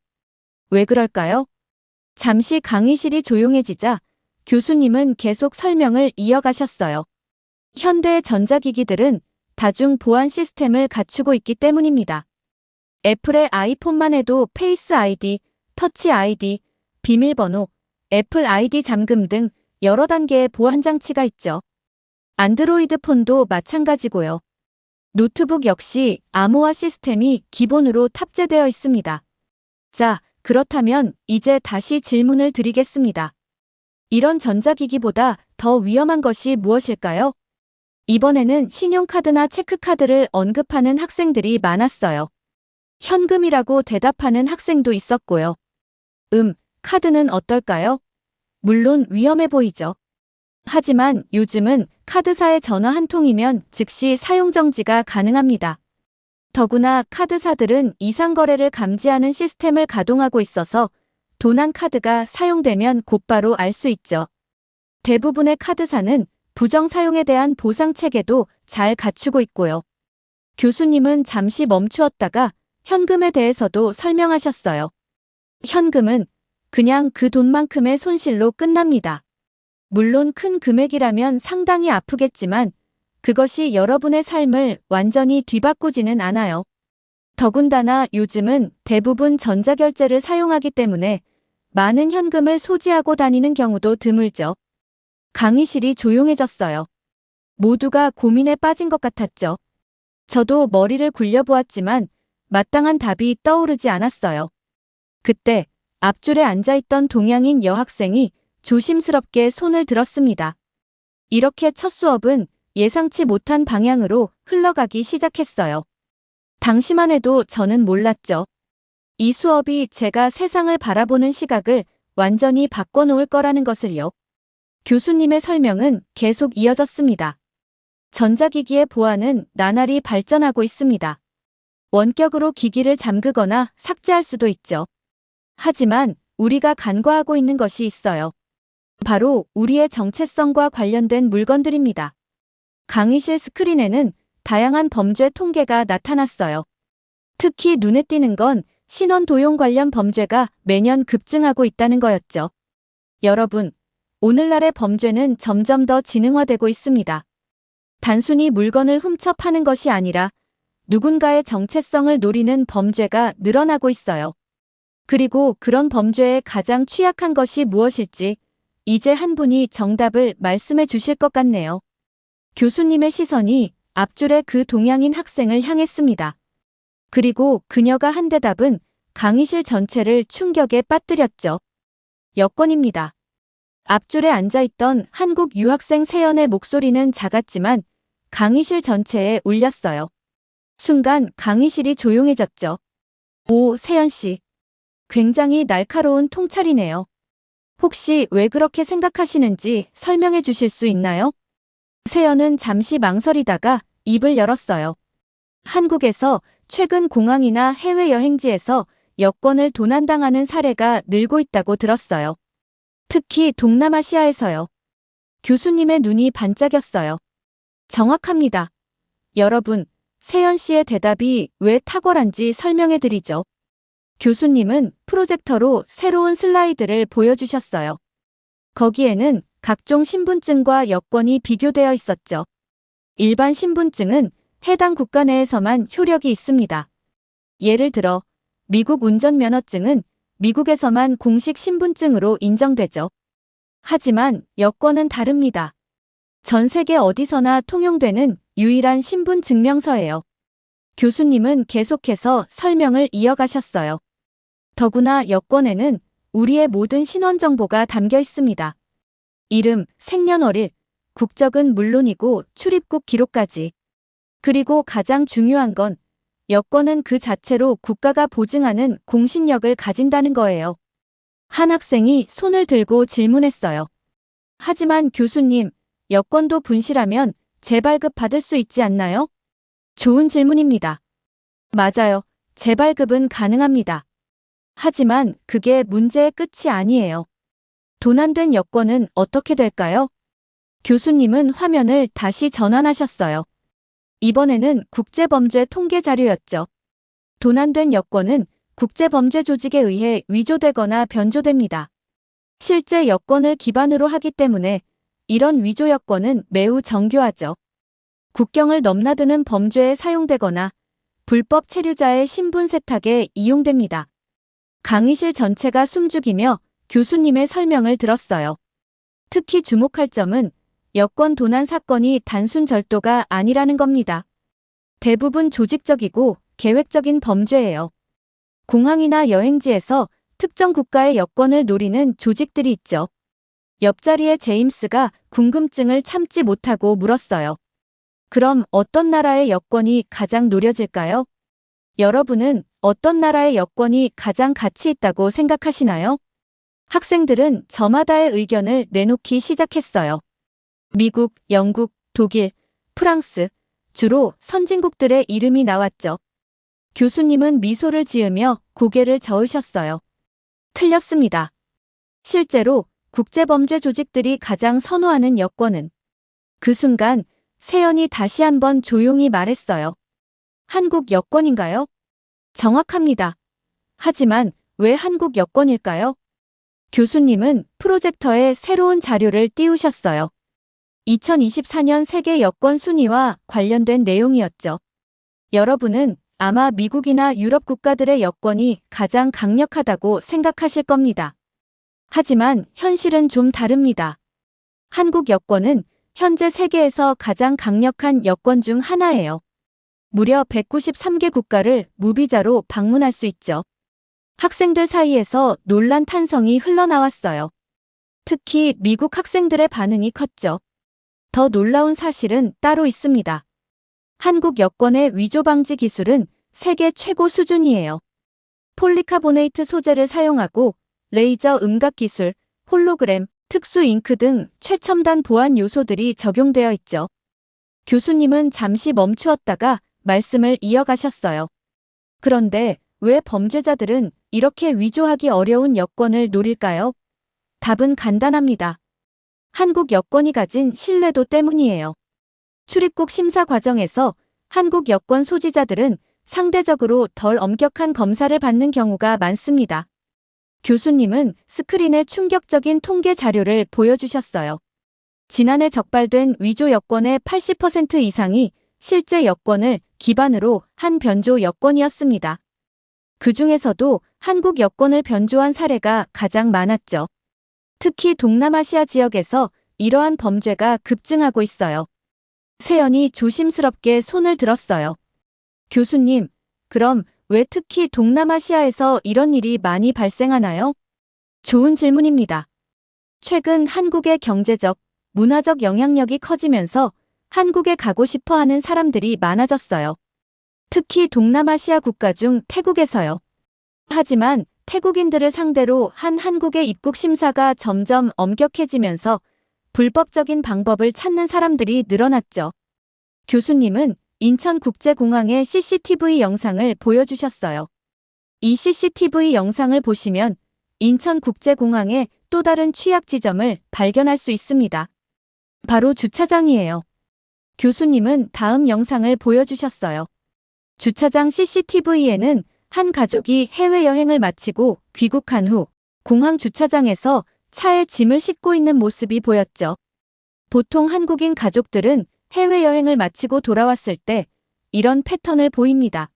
왜 그럴까요? 잠시 강의실이 조용해지자 교수님은 계속 설명을 이어가셨어요. 현대의 전자기기들은 다중 보안 시스템을 갖추고 있기 때문입니다. 애플의 아이폰만 해도 페이스 아이디, 터치 아이디, 비밀번호, 애플 아이디 잠금 등 여러 단계의 보안 장치가 있죠. 안드로이드 폰도 마찬가지고요. 노트북 역시 암호화 시스템이 기본으로 탑재되어 있습니다. 자, 그렇다면 이제 다시 질문을 드리겠습니다. 이런 전자기기보다 더 위험한 것이 무엇일까요? 이번에는 신용카드나 체크카드를 언급하는 학생들이 많았어요. 현금이라고 대답하는 학생도 있었고요. 카드는 어떨까요? 물론 위험해 보이죠. 하지만 요즘은 카드사에 전화 한 통이면 즉시 사용 정지가 가능합니다. 더구나 카드사들은 이상거래를 감지하는 시스템을 가동하고 있어서 도난 카드가 사용되면 곧바로 알 수 있죠. 대부분의 카드사는 부정 사용에 대한 보상 체계도 잘 갖추고 있고요. 교수님은 잠시 멈추었다가 현금에 대해서도 설명하셨어요. 현금은 그냥 그 돈만큼의 손실로 끝납니다. 물론 큰 금액이라면 상당히 아프겠지만 그것이 여러분의 삶을 완전히 뒤바꾸지는 않아요. 더군다나 요즘은 대부분 전자결제를 사용하기 때문에 많은 현금을 소지하고 다니는 경우도 드물죠. 강의실이 조용해졌어요. 모두가 고민에 빠진 것 같았죠. 저도 머리를 굴려보았지만 마땅한 답이 떠오르지 않았어요. 그때 앞줄에 앉아있던 동양인 여학생이 조심스럽게 손을 들었습니다. 이렇게 첫 수업은 예상치 못한 방향으로 흘러가기 시작했어요. 당시만 해도 저는 몰랐죠. 이 수업이 제가 세상을 바라보는 시각을 완전히 바꿔놓을 거라는 것을요. 교수님의 설명은 계속 이어졌습니다. 전자기기의 보안은 나날이 발전하고 있습니다. 원격으로 기기를 잠그거나 삭제할 수도 있죠. 하지만 우리가 간과하고 있는 것이 있어요. 바로 우리의 정체성과 관련된 물건들입니다. 강의실 스크린에는 다양한 범죄 통계가 나타났어요. 특히 눈에 띄는 건 신원 도용 관련 범죄가 매년 급증하고 있다는 거였죠. 여러분, 오늘날의 범죄는 점점 더 지능화되고 있습니다. 단순히 물건을 훔쳐 파는 것이 아니라 누군가의 정체성을 노리는 범죄가 늘어나고 있어요. 그리고 그런 범죄의 가장 취약한 것이 무엇일지 이제 한 분이 정답을 말씀해 주실 것 같네요. 교수님의 시선이 앞줄의 그 동양인 학생을 향했습니다. 그리고 그녀가 한 대답은 강의실 전체를 충격에 빠뜨렸죠. 여권입니다. 앞줄에 앉아있던 한국 유학생 세연의 목소리는 작았지만 강의실 전체에 울렸어요. 순간 강의실이 조용해졌죠. 오, 세연 씨. 굉장히 날카로운 통찰이네요. 혹시 왜 그렇게 생각하시는지 설명해 주실 수 있나요? 세연은 잠시 망설이다가 입을 열었어요. 한국에서 최근 공항이나 해외여행지에서 여권을 도난당하는 사례가 늘고 있다고 들었어요. 특히 동남아시아에서요. 교수님의 눈이 반짝였어요. 정확합니다. 여러분, 세연 씨의 대답이 왜 탁월한지 설명해 드리죠. 교수님은 프로젝터로 새로운 슬라이드를 보여주셨어요. 거기에는 각종 신분증과 여권이 비교되어 있었죠. 일반 신분증은 해당 국가 내에서만 효력이 있습니다. 예를 들어 미국 운전면허증은 미국에서만 공식 신분증으로 인정되죠. 하지만 여권은 다릅니다. 전 세계 어디서나 통용되는 유일한 신분증명서예요. 교수님은 계속해서 설명을 이어가셨어요. 더구나 여권에는 우리의 모든 신원 정보가 담겨 있습니다. 이름, 생년월일, 국적은 물론이고 출입국 기록까지. 그리고 가장 중요한 건 여권은 그 자체로 국가가 보증하는 공신력을 가진다는 거예요. 한 학생이 손을 들고 질문했어요. 하지만 교수님, 여권도 분실하면 재발급 받을 수 있지 않나요? 좋은 질문입니다. 맞아요. 재발급은 가능합니다. 하지만 그게 문제의 끝이 아니에요. 도난된 여권은 어떻게 될까요? 교수님은 화면을 다시 전환하셨어요. 이번에는 국제범죄 통계 자료였죠. 도난된 여권은 국제범죄 조직에 의해 위조되거나 변조됩니다. 실제 여권을 기반으로 하기 때문에 이런 위조 여권은 매우 정교하죠. 국경을 넘나드는 범죄에 사용되거나 불법 체류자의 신분 세탁에 이용됩니다. 강의실 전체가 숨죽이며 교수님의 설명을 들었어요. 특히 주목할 점은 여권 도난 사건이 단순 절도가 아니라는 겁니다. 대부분 조직적이고 계획적인 범죄예요. 공항이나 여행지에서 특정 국가의 여권을 노리는 조직들이 있죠. 옆자리의 제임스가 궁금증을 참지 못하고 물었어요. 그럼 어떤 나라의 여권이 가장 노려질까요? 여러분은 어떤 나라의 여권이 가장 가치 있다고 생각하시나요? 학생들은 저마다의 의견을 내놓기 시작했어요. 미국, 영국, 독일, 프랑스, 주로 선진국들의 이름이 나왔죠. 교수님은 미소를 지으며 고개를 저으셨어요. 틀렸습니다. 실제로 국제범죄 조직들이 가장 선호하는 여권은 그 순간 세연이 다시 한번 조용히 말했어요. 한국 여권인가요? 정확합니다. 하지만 왜 한국 여권일까요? 교수님은 프로젝터에 새로운 자료를 띄우셨어요. 2024년 세계 여권 순위와 관련된 내용이었죠. 여러분은 아마 미국이나 유럽 국가들의 여권이 가장 강력하다고 생각하실 겁니다. 하지만 현실은 좀 다릅니다. 한국 여권은 현재 세계에서 가장 강력한 여권 중 하나예요. 무려 193개 국가를 무비자로 방문할 수 있죠. 학생들 사이에서 놀란 탄성이 흘러나왔어요. 특히 미국 학생들의 반응이 컸죠. 더 놀라운 사실은 따로 있습니다. 한국 여권의 위조 방지 기술은 세계 최고 수준이에요. 폴리카보네이트 소재를 사용하고 레이저 음각 기술, 홀로그램, 특수 잉크 등 최첨단 보안 요소들이 적용되어 있죠. 교수님은 잠시 멈추었다가 말씀을 이어가셨어요. 그런데 왜 범죄자들은 이렇게 위조하기 어려운 여권을 노릴까요? 답은 간단합니다. 한국 여권이 가진 신뢰도 때문이에요. 출입국 심사 과정에서 한국 여권 소지자들은 상대적으로 덜 엄격한 검사를 받는 경우가 많습니다. 교수님은 스크린에 충격적인 통계 자료를 보여주셨어요. 지난해 적발된 위조 여권의 80% 이상이 실제 여권을 기반으로 한 변조 여권이었습니다. 그 중에서도 한국 여권을 변조한 사례가 가장 많았죠. 특히 동남아시아 지역에서 이러한 범죄가 급증하고 있어요. 세연이 조심스럽게 손을 들었어요. 교수님, 그럼 왜 특히 동남아시아에서 이런 일이 많이 발생하나요? 좋은 질문입니다. 최근 한국의 경제적, 문화적 영향력이 커지면서 한국에 가고 싶어 하는 사람들이 많아졌어요. 특히 동남아시아 국가 중 태국에서요. 하지만 태국인들을 상대로 한 한국의 입국 심사가 점점 엄격해지면서 불법적인 방법을 찾는 사람들이 늘어났죠. 교수님은 인천국제공항의 CCTV 영상을 보여주셨어요. 이 CCTV 영상을 보시면 인천국제공항의 또 다른 취약 지점을 발견할 수 있습니다. 바로 주차장이에요. 교수님은 다음 영상을 보여주셨어요. 주차장 CCTV에는 한 가족이 해외여행을 마치고 귀국한 후 공항 주차장에서 차에 짐을 싣고 있는 모습이 보였죠. 보통 한국인 가족들은 해외여행을 마치고 돌아왔을 때 이런 패턴을 보입니다.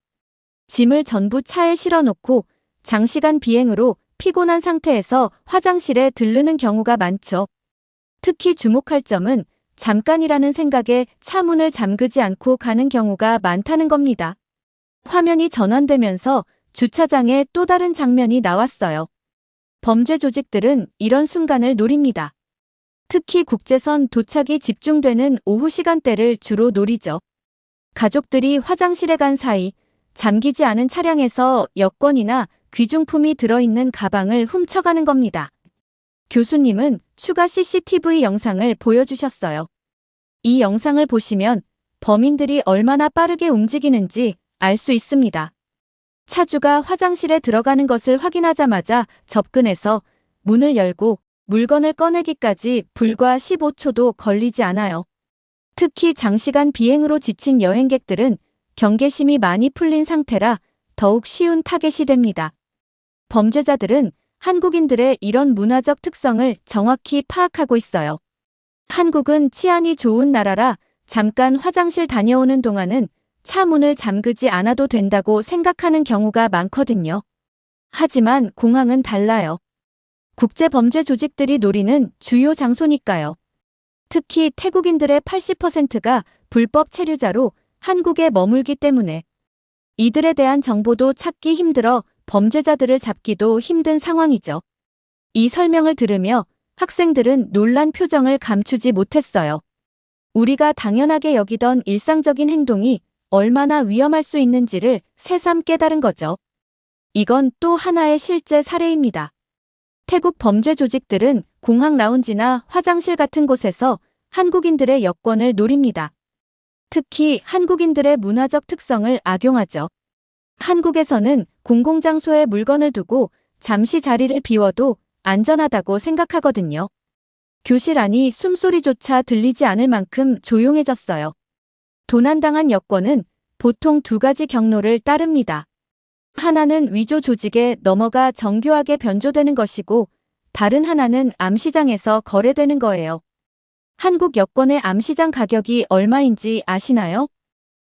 짐을 전부 차에 실어놓고 장시간 비행으로 피곤한 상태에서 화장실에 들르는 경우가 많죠. 특히 주목할 점은 잠깐이라는 생각에 차 문을 잠그지 않고 가는 경우가 많다는 겁니다. 화면이 전환되면서 주차장에 또 다른 장면이 나왔어요. 범죄 조직들은 이런 순간을 노립니다. 특히 국제선 도착이 집중되는 오후 시간대를 주로 노리죠. 가족들이 화장실에 간 사이 잠기지 않은 차량에서 여권이나 귀중품이 들어있는 가방을 훔쳐가는 겁니다. 교수님은 추가 CCTV 영상을 보여주셨어요. 이 영상을 보시면 범인들이 얼마나 빠르게 움직이는지 알 수 있습니다. 차주가 화장실에 들어가는 것을 확인하자마자 접근해서 문을 열고 물건을 꺼내기까지 불과 15초도 걸리지 않아요. 특히 장시간 비행으로 지친 여행객들은 경계심이 많이 풀린 상태라 더욱 쉬운 타겟이 됩니다. 범죄자들은 한국인들의 이런 문화적 특성을 정확히 파악하고 있어요. 한국은 치안이 좋은 나라라 잠깐 화장실 다녀오는 동안은 차 문을 잠그지 않아도 된다고 생각하는 경우가 많거든요. 하지만 공항은 달라요. 국제범죄 조직들이 노리는 주요 장소니까요. 특히 태국인들의 80%가 불법 체류자로 한국에 머물기 때문에 이들에 대한 정보도 찾기 힘들어 범죄자들을 잡기도 힘든 상황이죠. 이 설명을 들으며 학생들은 놀란 표정을 감추지 못했어요. 우리가 당연하게 여기던 일상적인 행동이 얼마나 위험할 수 있는지를 새삼 깨달은 거죠. 이건 또 하나의 실제 사례입니다. 태국 범죄 조직들은 공항 라운지나 화장실 같은 곳에서 한국인들의 여권을 노립니다. 특히 한국인들의 문화적 특성을 악용하죠. 한국에서는 공공장소에 물건을 두고 잠시 자리를 비워도 안전하다고 생각하거든요. 교실 안이 숨소리조차 들리지 않을 만큼 조용해졌어요. 도난당한 여권은 보통 두 가지 경로를 따릅니다. 하나는 위조 조직에 넘어가 정교하게 변조되는 것이고 다른 하나는 암시장에서 거래되는 거예요. 한국 여권의 암시장 가격이 얼마인지 아시나요?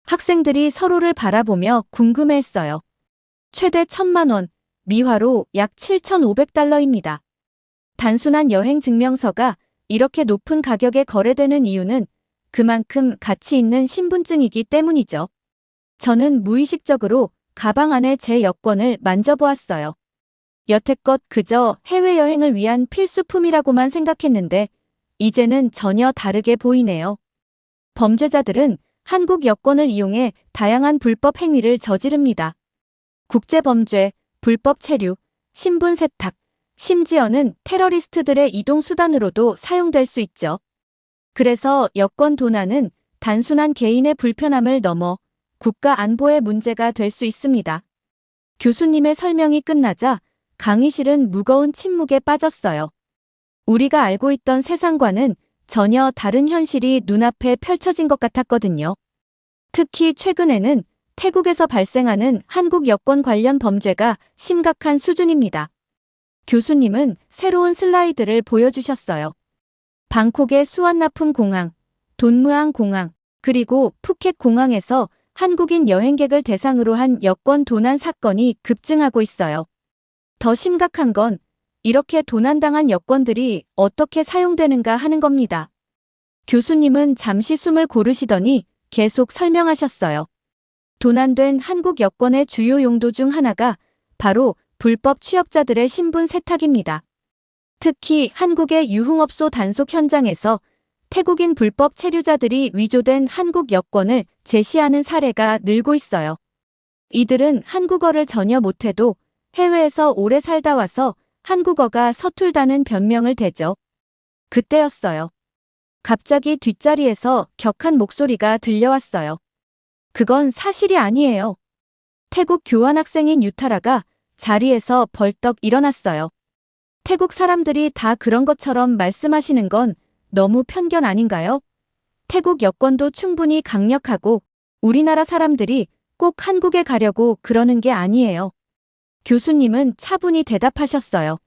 학생들이 서로를 바라보며 궁금해했어요. 최대 1,000만 원, 미화로 약 7,500달러입니다. 단순한 여행 증명서가 이렇게 높은 가격에 거래되는 이유는 그만큼 가치 있는 신분증이기 때문이죠. 저는 무의식적으로 가방 안에 제 여권을 만져보았어요. 여태껏 그저 해외여행을 위한 필수품이라고만 생각했는데 이제는 전혀 다르게 보이네요. 범죄자들은 한국 여권을 이용해 다양한 불법 행위를 저지릅니다. 국제범죄, 불법 체류, 신분 세탁, 심지어는 테러리스트들의 이동 수단으로도 사용될 수 있죠. 그래서 여권 도난은 단순한 개인의 불편함을 넘어 국가 안보의 문제가 될 수 있습니다. 교수님의 설명이 끝나자 강의실은 무거운 침묵에 빠졌어요. 우리가 알고 있던 세상과는 전혀 다른 현실이 눈앞에 펼쳐진 것 같았거든요. 특히 최근에는 태국에서 발생하는 한국 여권 관련 범죄가 심각한 수준입니다. 교수님은 새로운 슬라이드를 보여주셨어요. 방콕의 수완나품 공항, 돈무앙 공항, 그리고 푸켓 공항에서 한국인 여행객을 대상으로 한 여권 도난 사건이 급증하고 있어요. 더 심각한 건 이렇게 도난당한 여권들이 어떻게 사용되는가 하는 겁니다. 교수님은 잠시 숨을 고르시더니 계속 설명하셨어요. 도난된 한국 여권의 주요 용도 중 하나가 바로 불법 취업자들의 신분 세탁입니다. 특히 한국의 유흥업소 단속 현장에서 태국인 불법 체류자들이 위조된 한국 여권을 제시하는 사례가 늘고 있어요. 이들은 한국어를 전혀 못해도 해외에서 오래 살다 와서 한국어가 서툴다는 변명을 대죠. 그때였어요. 갑자기 뒷자리에서 격한 목소리가 들려왔어요. 그건 사실이 아니에요. 태국 교환학생인 유타라가 자리에서 벌떡 일어났어요. 태국 사람들이 다 그런 것처럼 말씀하시는 건 너무 편견 아닌가요? 태국 여권도 충분히 강력하고 우리나라 사람들이 꼭 한국에 가려고 그러는 게 아니에요. 교수님은 차분히 대답하셨어요.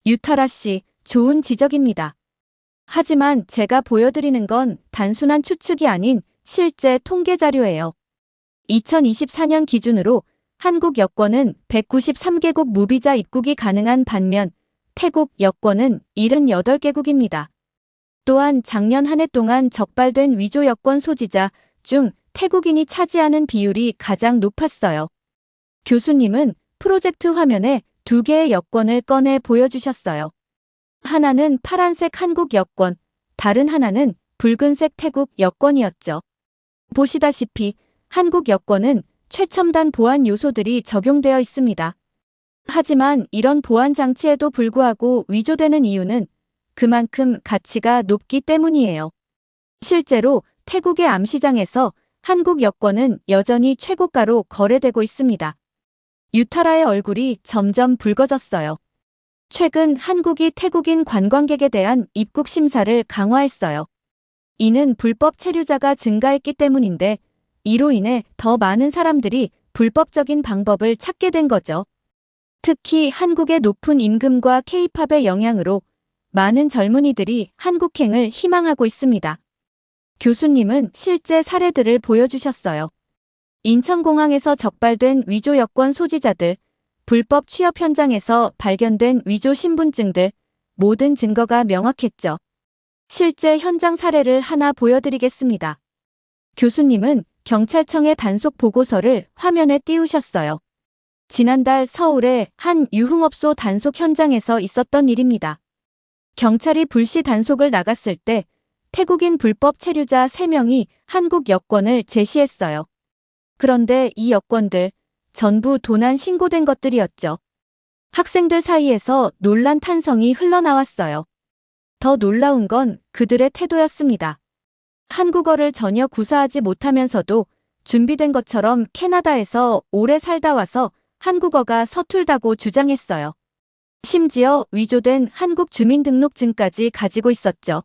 유타라 씨, 좋은 지적입니다. 하지만 제가 보여드리는 건 단순한 추측이 아닌 실제 통계 자료예요. 2024년 기준으로 한국 여권은 193개국 무비자 입국이 가능한 반면 태국 여권은 78개국입니다. 또한 작년 한 해 동안 적발된 위조 여권 소지자 중 태국인이 차지하는 비율이 가장 높았어요. 교수님은 프로젝트 화면에 2개의 여권을 꺼내 보여주셨어요. 하나는 파란색 한국 여권, 다른 하나는 붉은색 태국 여권이었죠. 보시다시피 한국 여권은 최첨단 보안 요소들이 적용되어 있습니다. 하지만 이런 보안 장치에도 불구하고 위조되는 이유는 그만큼 가치가 높기 때문이에요. 실제로 태국의 암시장에서 한국 여권은 여전히 최고가로 거래되고 있습니다. 유타라의 얼굴이 점점 붉어졌어요. 최근 한국이 태국인 관광객에 대한 입국 심사를 강화했어요. 이는 불법 체류자가 증가했기 때문인데 이로 인해 더 많은 사람들이 불법적인 방법을 찾게 된 거죠. 특히 한국의 높은 임금과 K-팝의 영향으로 많은 젊은이들이 한국행을 희망하고 있습니다. 교수님은 실제 사례들을 보여주셨어요. 인천공항에서 적발된 위조 여권 소지자들, 불법 취업 현장에서 발견된 위조 신분증들, 모든 증거가 명확했죠. 실제 현장 사례를 하나 보여드리겠습니다. 교수님은 경찰청의 단속 보고서를 화면에 띄우셨어요. 지난달 서울의 한 유흥업소 단속 현장에서 있었던 일입니다. 경찰이 불시 단속을 나갔을 때 태국인 불법 체류자 3명이 한국 여권을 제시했어요. 그런데 이 여권들 전부 도난 신고된 것들이었죠. 학생들 사이에서 놀란 탄성이 흘러나왔어요. 더 놀라운 건 그들의 태도였습니다. 한국어를 전혀 구사하지 못하면서도 준비된 것처럼 캐나다에서 오래 살다 와서 한국어가 서툴다고 주장했어요. 심지어 위조된 한국 주민등록증까지 가지고 있었죠.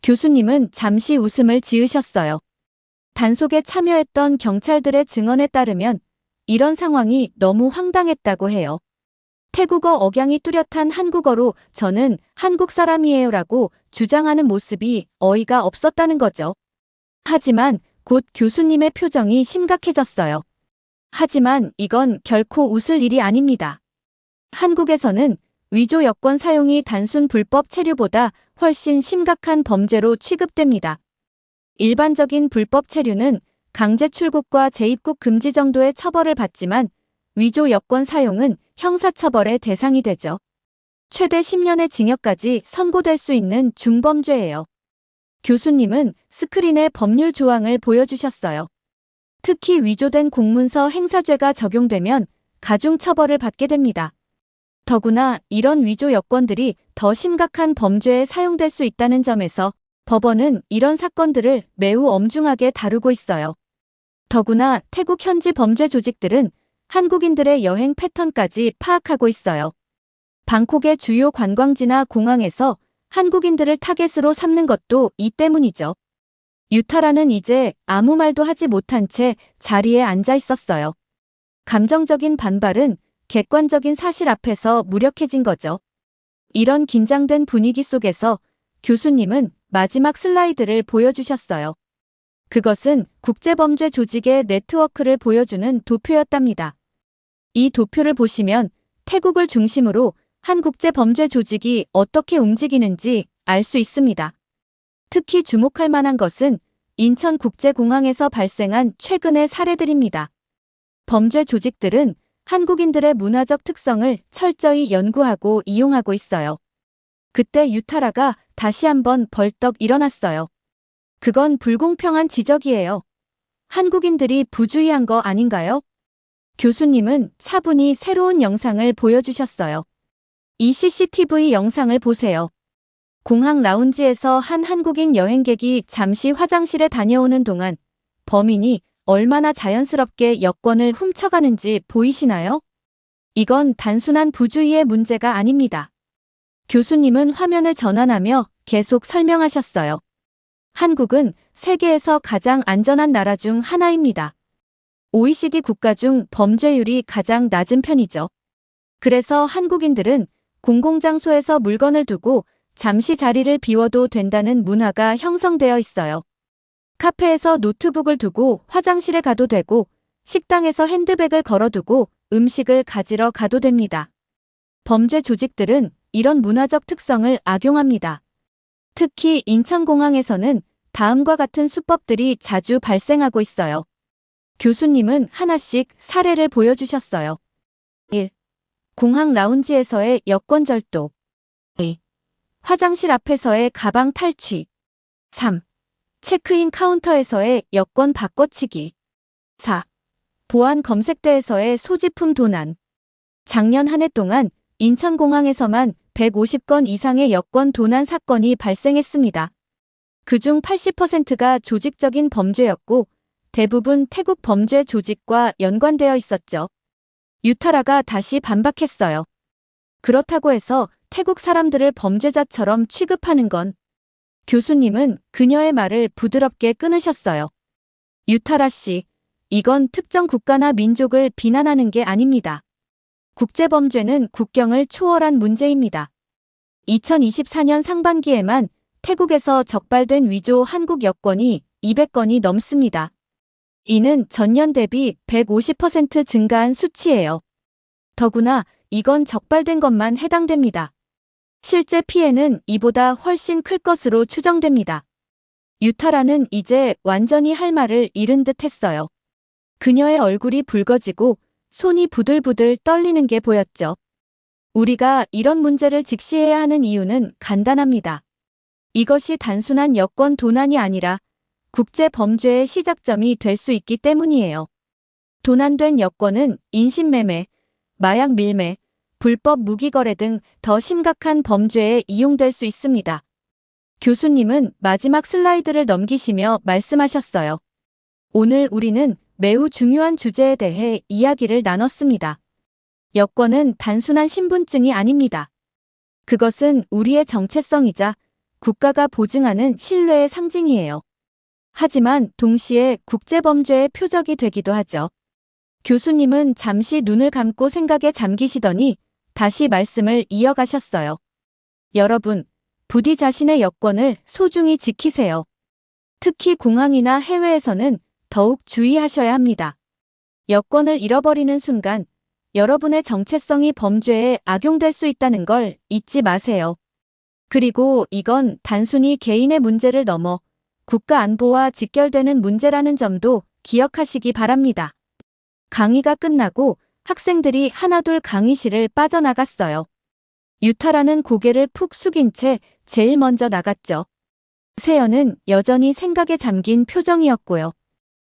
교수님은 잠시 웃음을 지으셨어요. 단속에 참여했던 경찰들의 증언에 따르면 이런 상황이 너무 황당했다고 해요. 태국어 억양이 뚜렷한 한국어로 저는 한국 사람이에요 라고 주장하는 모습이 어이가 없었다는 거죠. 하지만 곧 교수님의 표정이 심각해졌어요. 하지만 이건 결코 웃을 일이 아닙니다. 한국에서는 위조 여권 사용이 단순 불법 체류보다 훨씬 심각한 범죄로 취급됩니다. 일반적인 불법 체류는 강제 출국과 재입국 금지 정도의 처벌을 받지만 위조 여권 사용은 형사처벌의 대상이 되죠. 최대 10년의 징역까지 선고될 수 있는 중범죄예요. 교수님은 스크린에 법률 조항을 보여주셨어요. 특히 위조된 공문서 행사죄가 적용되면 가중처벌을 받게 됩니다. 더구나 이런 위조 여권들이 더 심각한 범죄에 사용될 수 있다는 점에서 법원은 이런 사건들을 매우 엄중하게 다루고 있어요. 더구나 태국 현지 범죄 조직들은 한국인들의 여행 패턴까지 파악하고 있어요. 방콕의 주요 관광지나 공항에서 한국인들을 타겟으로 삼는 것도 이 때문이죠. 유타라는 이제 아무 말도 하지 못한 채 자리에 앉아 있었어요. 감정적인 반발은 객관적인 사실 앞에서 무력해진 거죠. 이런 긴장된 분위기 속에서 교수님은 마지막 슬라이드를 보여주셨어요. 그것은 국제범죄 조직의 네트워크를 보여주는 도표였답니다. 이 도표를 보시면 태국을 중심으로 한 국제범죄 조직이 어떻게 움직이는지 알 수 있습니다. 특히 주목할 만한 것은 인천국제공항에서 발생한 최근의 사례들입니다. 범죄 조직들은 한국인들의 문화적 특성을 철저히 연구하고 이용하고 있어요. 그때 유타라가 다시 한번 벌떡 일어났어요. 그건 불공평한 지적이에요. 한국인들이 부주의한 거 아닌가요? 교수님은 차분히 새로운 영상을 보여주셨어요. 이 CCTV 영상을 보세요. 공항 라운지에서 한 한국인 여행객이 잠시 화장실에 다녀오는 동안 범인이 얼마나 자연스럽게 여권을 훔쳐가는지 보이시나요? 이건 단순한 부주의의 문제가 아닙니다. 교수님은 화면을 전환하며 계속 설명하셨어요. 한국은 세계에서 가장 안전한 나라 중 하나입니다. OECD 국가 중 범죄율이 가장 낮은 편이죠. 그래서 한국인들은 공공장소에서 물건을 두고 잠시 자리를 비워도 된다는 문화가 형성되어 있어요. 카페에서 노트북을 두고 화장실에 가도 되고, 식당에서 핸드백을 걸어두고 음식을 가지러 가도 됩니다. 범죄 조직들은 이런 문화적 특성을 악용합니다. 특히 인천공항에서는 다음과 같은 수법들이 자주 발생하고 있어요. 교수님은 하나씩 사례를 보여주셨어요. 1. 공항 라운지에서의 여권 절도. 2. 화장실 앞에서의 가방 탈취. 3. 체크인 카운터에서의 여권 바꿔치기. 4. 보안 검색대에서의 소지품 도난. 작년 한 해 동안 인천공항에서만 150건 이상의 여권 도난 사건이 발생했습니다. 그중 80%가 조직적인 범죄였고 대부분 태국 범죄 조직과 연관되어 있었죠. 유타라가 다시 반박했어요. 그렇다고 해서 태국 사람들을 범죄자처럼 취급하는 건. 교수님은 그녀의 말을 부드럽게 끊으셨어요. 유타라 씨, 이건 특정 국가나 민족을 비난하는 게 아닙니다. 국제범죄는 국경을 초월한 문제입니다. 2024년 상반기에만 태국에서 적발된 위조 한국 여권이 200건이 넘습니다. 이는 전년 대비 150% 증가한 수치예요. 더구나 이건 적발된 것만 해당됩니다. 실제 피해는 이보다 훨씬 클 것으로 추정됩니다. 유타라는 이제 완전히 할 말을 잃은 듯 했어요. 그녀의 얼굴이 붉어지고 손이 부들부들 떨리는 게 보였죠. 우리가 이런 문제를 직시해야 하는 이유는 간단합니다. 이것이 단순한 여권 도난이 아니라 국제 범죄의 시작점이 될 수 있기 때문이에요. 도난된 여권은 인신매매, 마약 밀매, 불법 무기 거래 등 더 심각한 범죄에 이용될 수 있습니다. 교수님은 마지막 슬라이드를 넘기시며 말씀하셨어요. 오늘 우리는 매우 중요한 주제에 대해 이야기를 나눴습니다. 여권은 단순한 신분증이 아닙니다. 그것은 우리의 정체성이자 국가가 보증하는 신뢰의 상징이에요. 하지만 동시에 국제범죄의 표적이 되기도 하죠. 교수님은 잠시 눈을 감고 생각에 잠기시더니 다시 말씀을 이어가셨어요. 여러분, 부디 자신의 여권을 소중히 지키세요. 특히 공항이나 해외에서는 더욱 주의하셔야 합니다. 여권을 잃어버리는 순간 여러분의 정체성이 범죄에 악용될 수 있다는 걸 잊지 마세요. 그리고 이건 단순히 개인의 문제를 넘어 국가 안보와 직결되는 문제라는 점도 기억하시기 바랍니다. 강의가 끝나고 학생들이 하나둘 강의실을 빠져나갔어요. 유타라는 고개를 푹 숙인 채 제일 먼저 나갔죠. 세연은 여전히 생각에 잠긴 표정이었고요.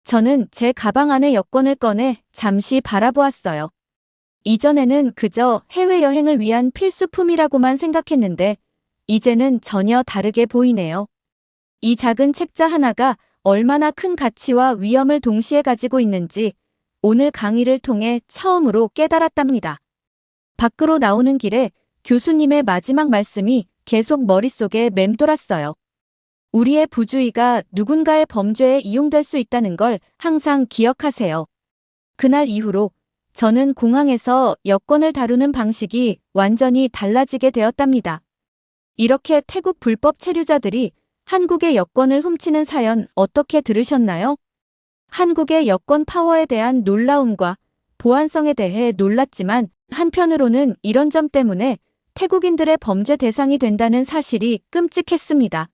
저는 제 가방 안에 여권을 꺼내 잠시 바라보았어요. 이전에는 그저 해외여행을 위한 필수품이라고만 생각했는데 이제는 전혀 다르게 보이네요. 이 작은 책자 하나가 얼마나 큰 가치와 위험을 동시에 가지고 있는지 오늘 강의를 통해 처음으로 깨달았답니다. 밖으로 나오는 길에 교수님의 마지막 말씀이 계속 머릿속에 맴돌았어요. 우리의 부주의가 누군가의 범죄에 이용될 수 있다는 걸 항상 기억하세요. 그날 이후로 저는 공항에서 여권을 다루는 방식이 완전히 달라지게 되었답니다. 이렇게 태국 불법 체류자들이 한국의 여권을 훔치는 사연 어떻게 들으셨나요? 한국의 여권 파워에 대한 놀라움과 보안성에 대해 놀랐지만 한편으로는 이런 점 때문에 태국인들의 범죄 대상이 된다는 사실이 끔찍했습니다.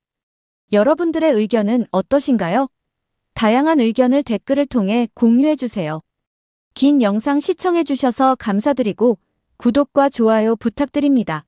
여러분들의 의견은 어떠신가요? 다양한 의견을 댓글을 통해 공유해주세요. 긴 영상 시청해주셔서 감사드리고 구독과 좋아요 부탁드립니다.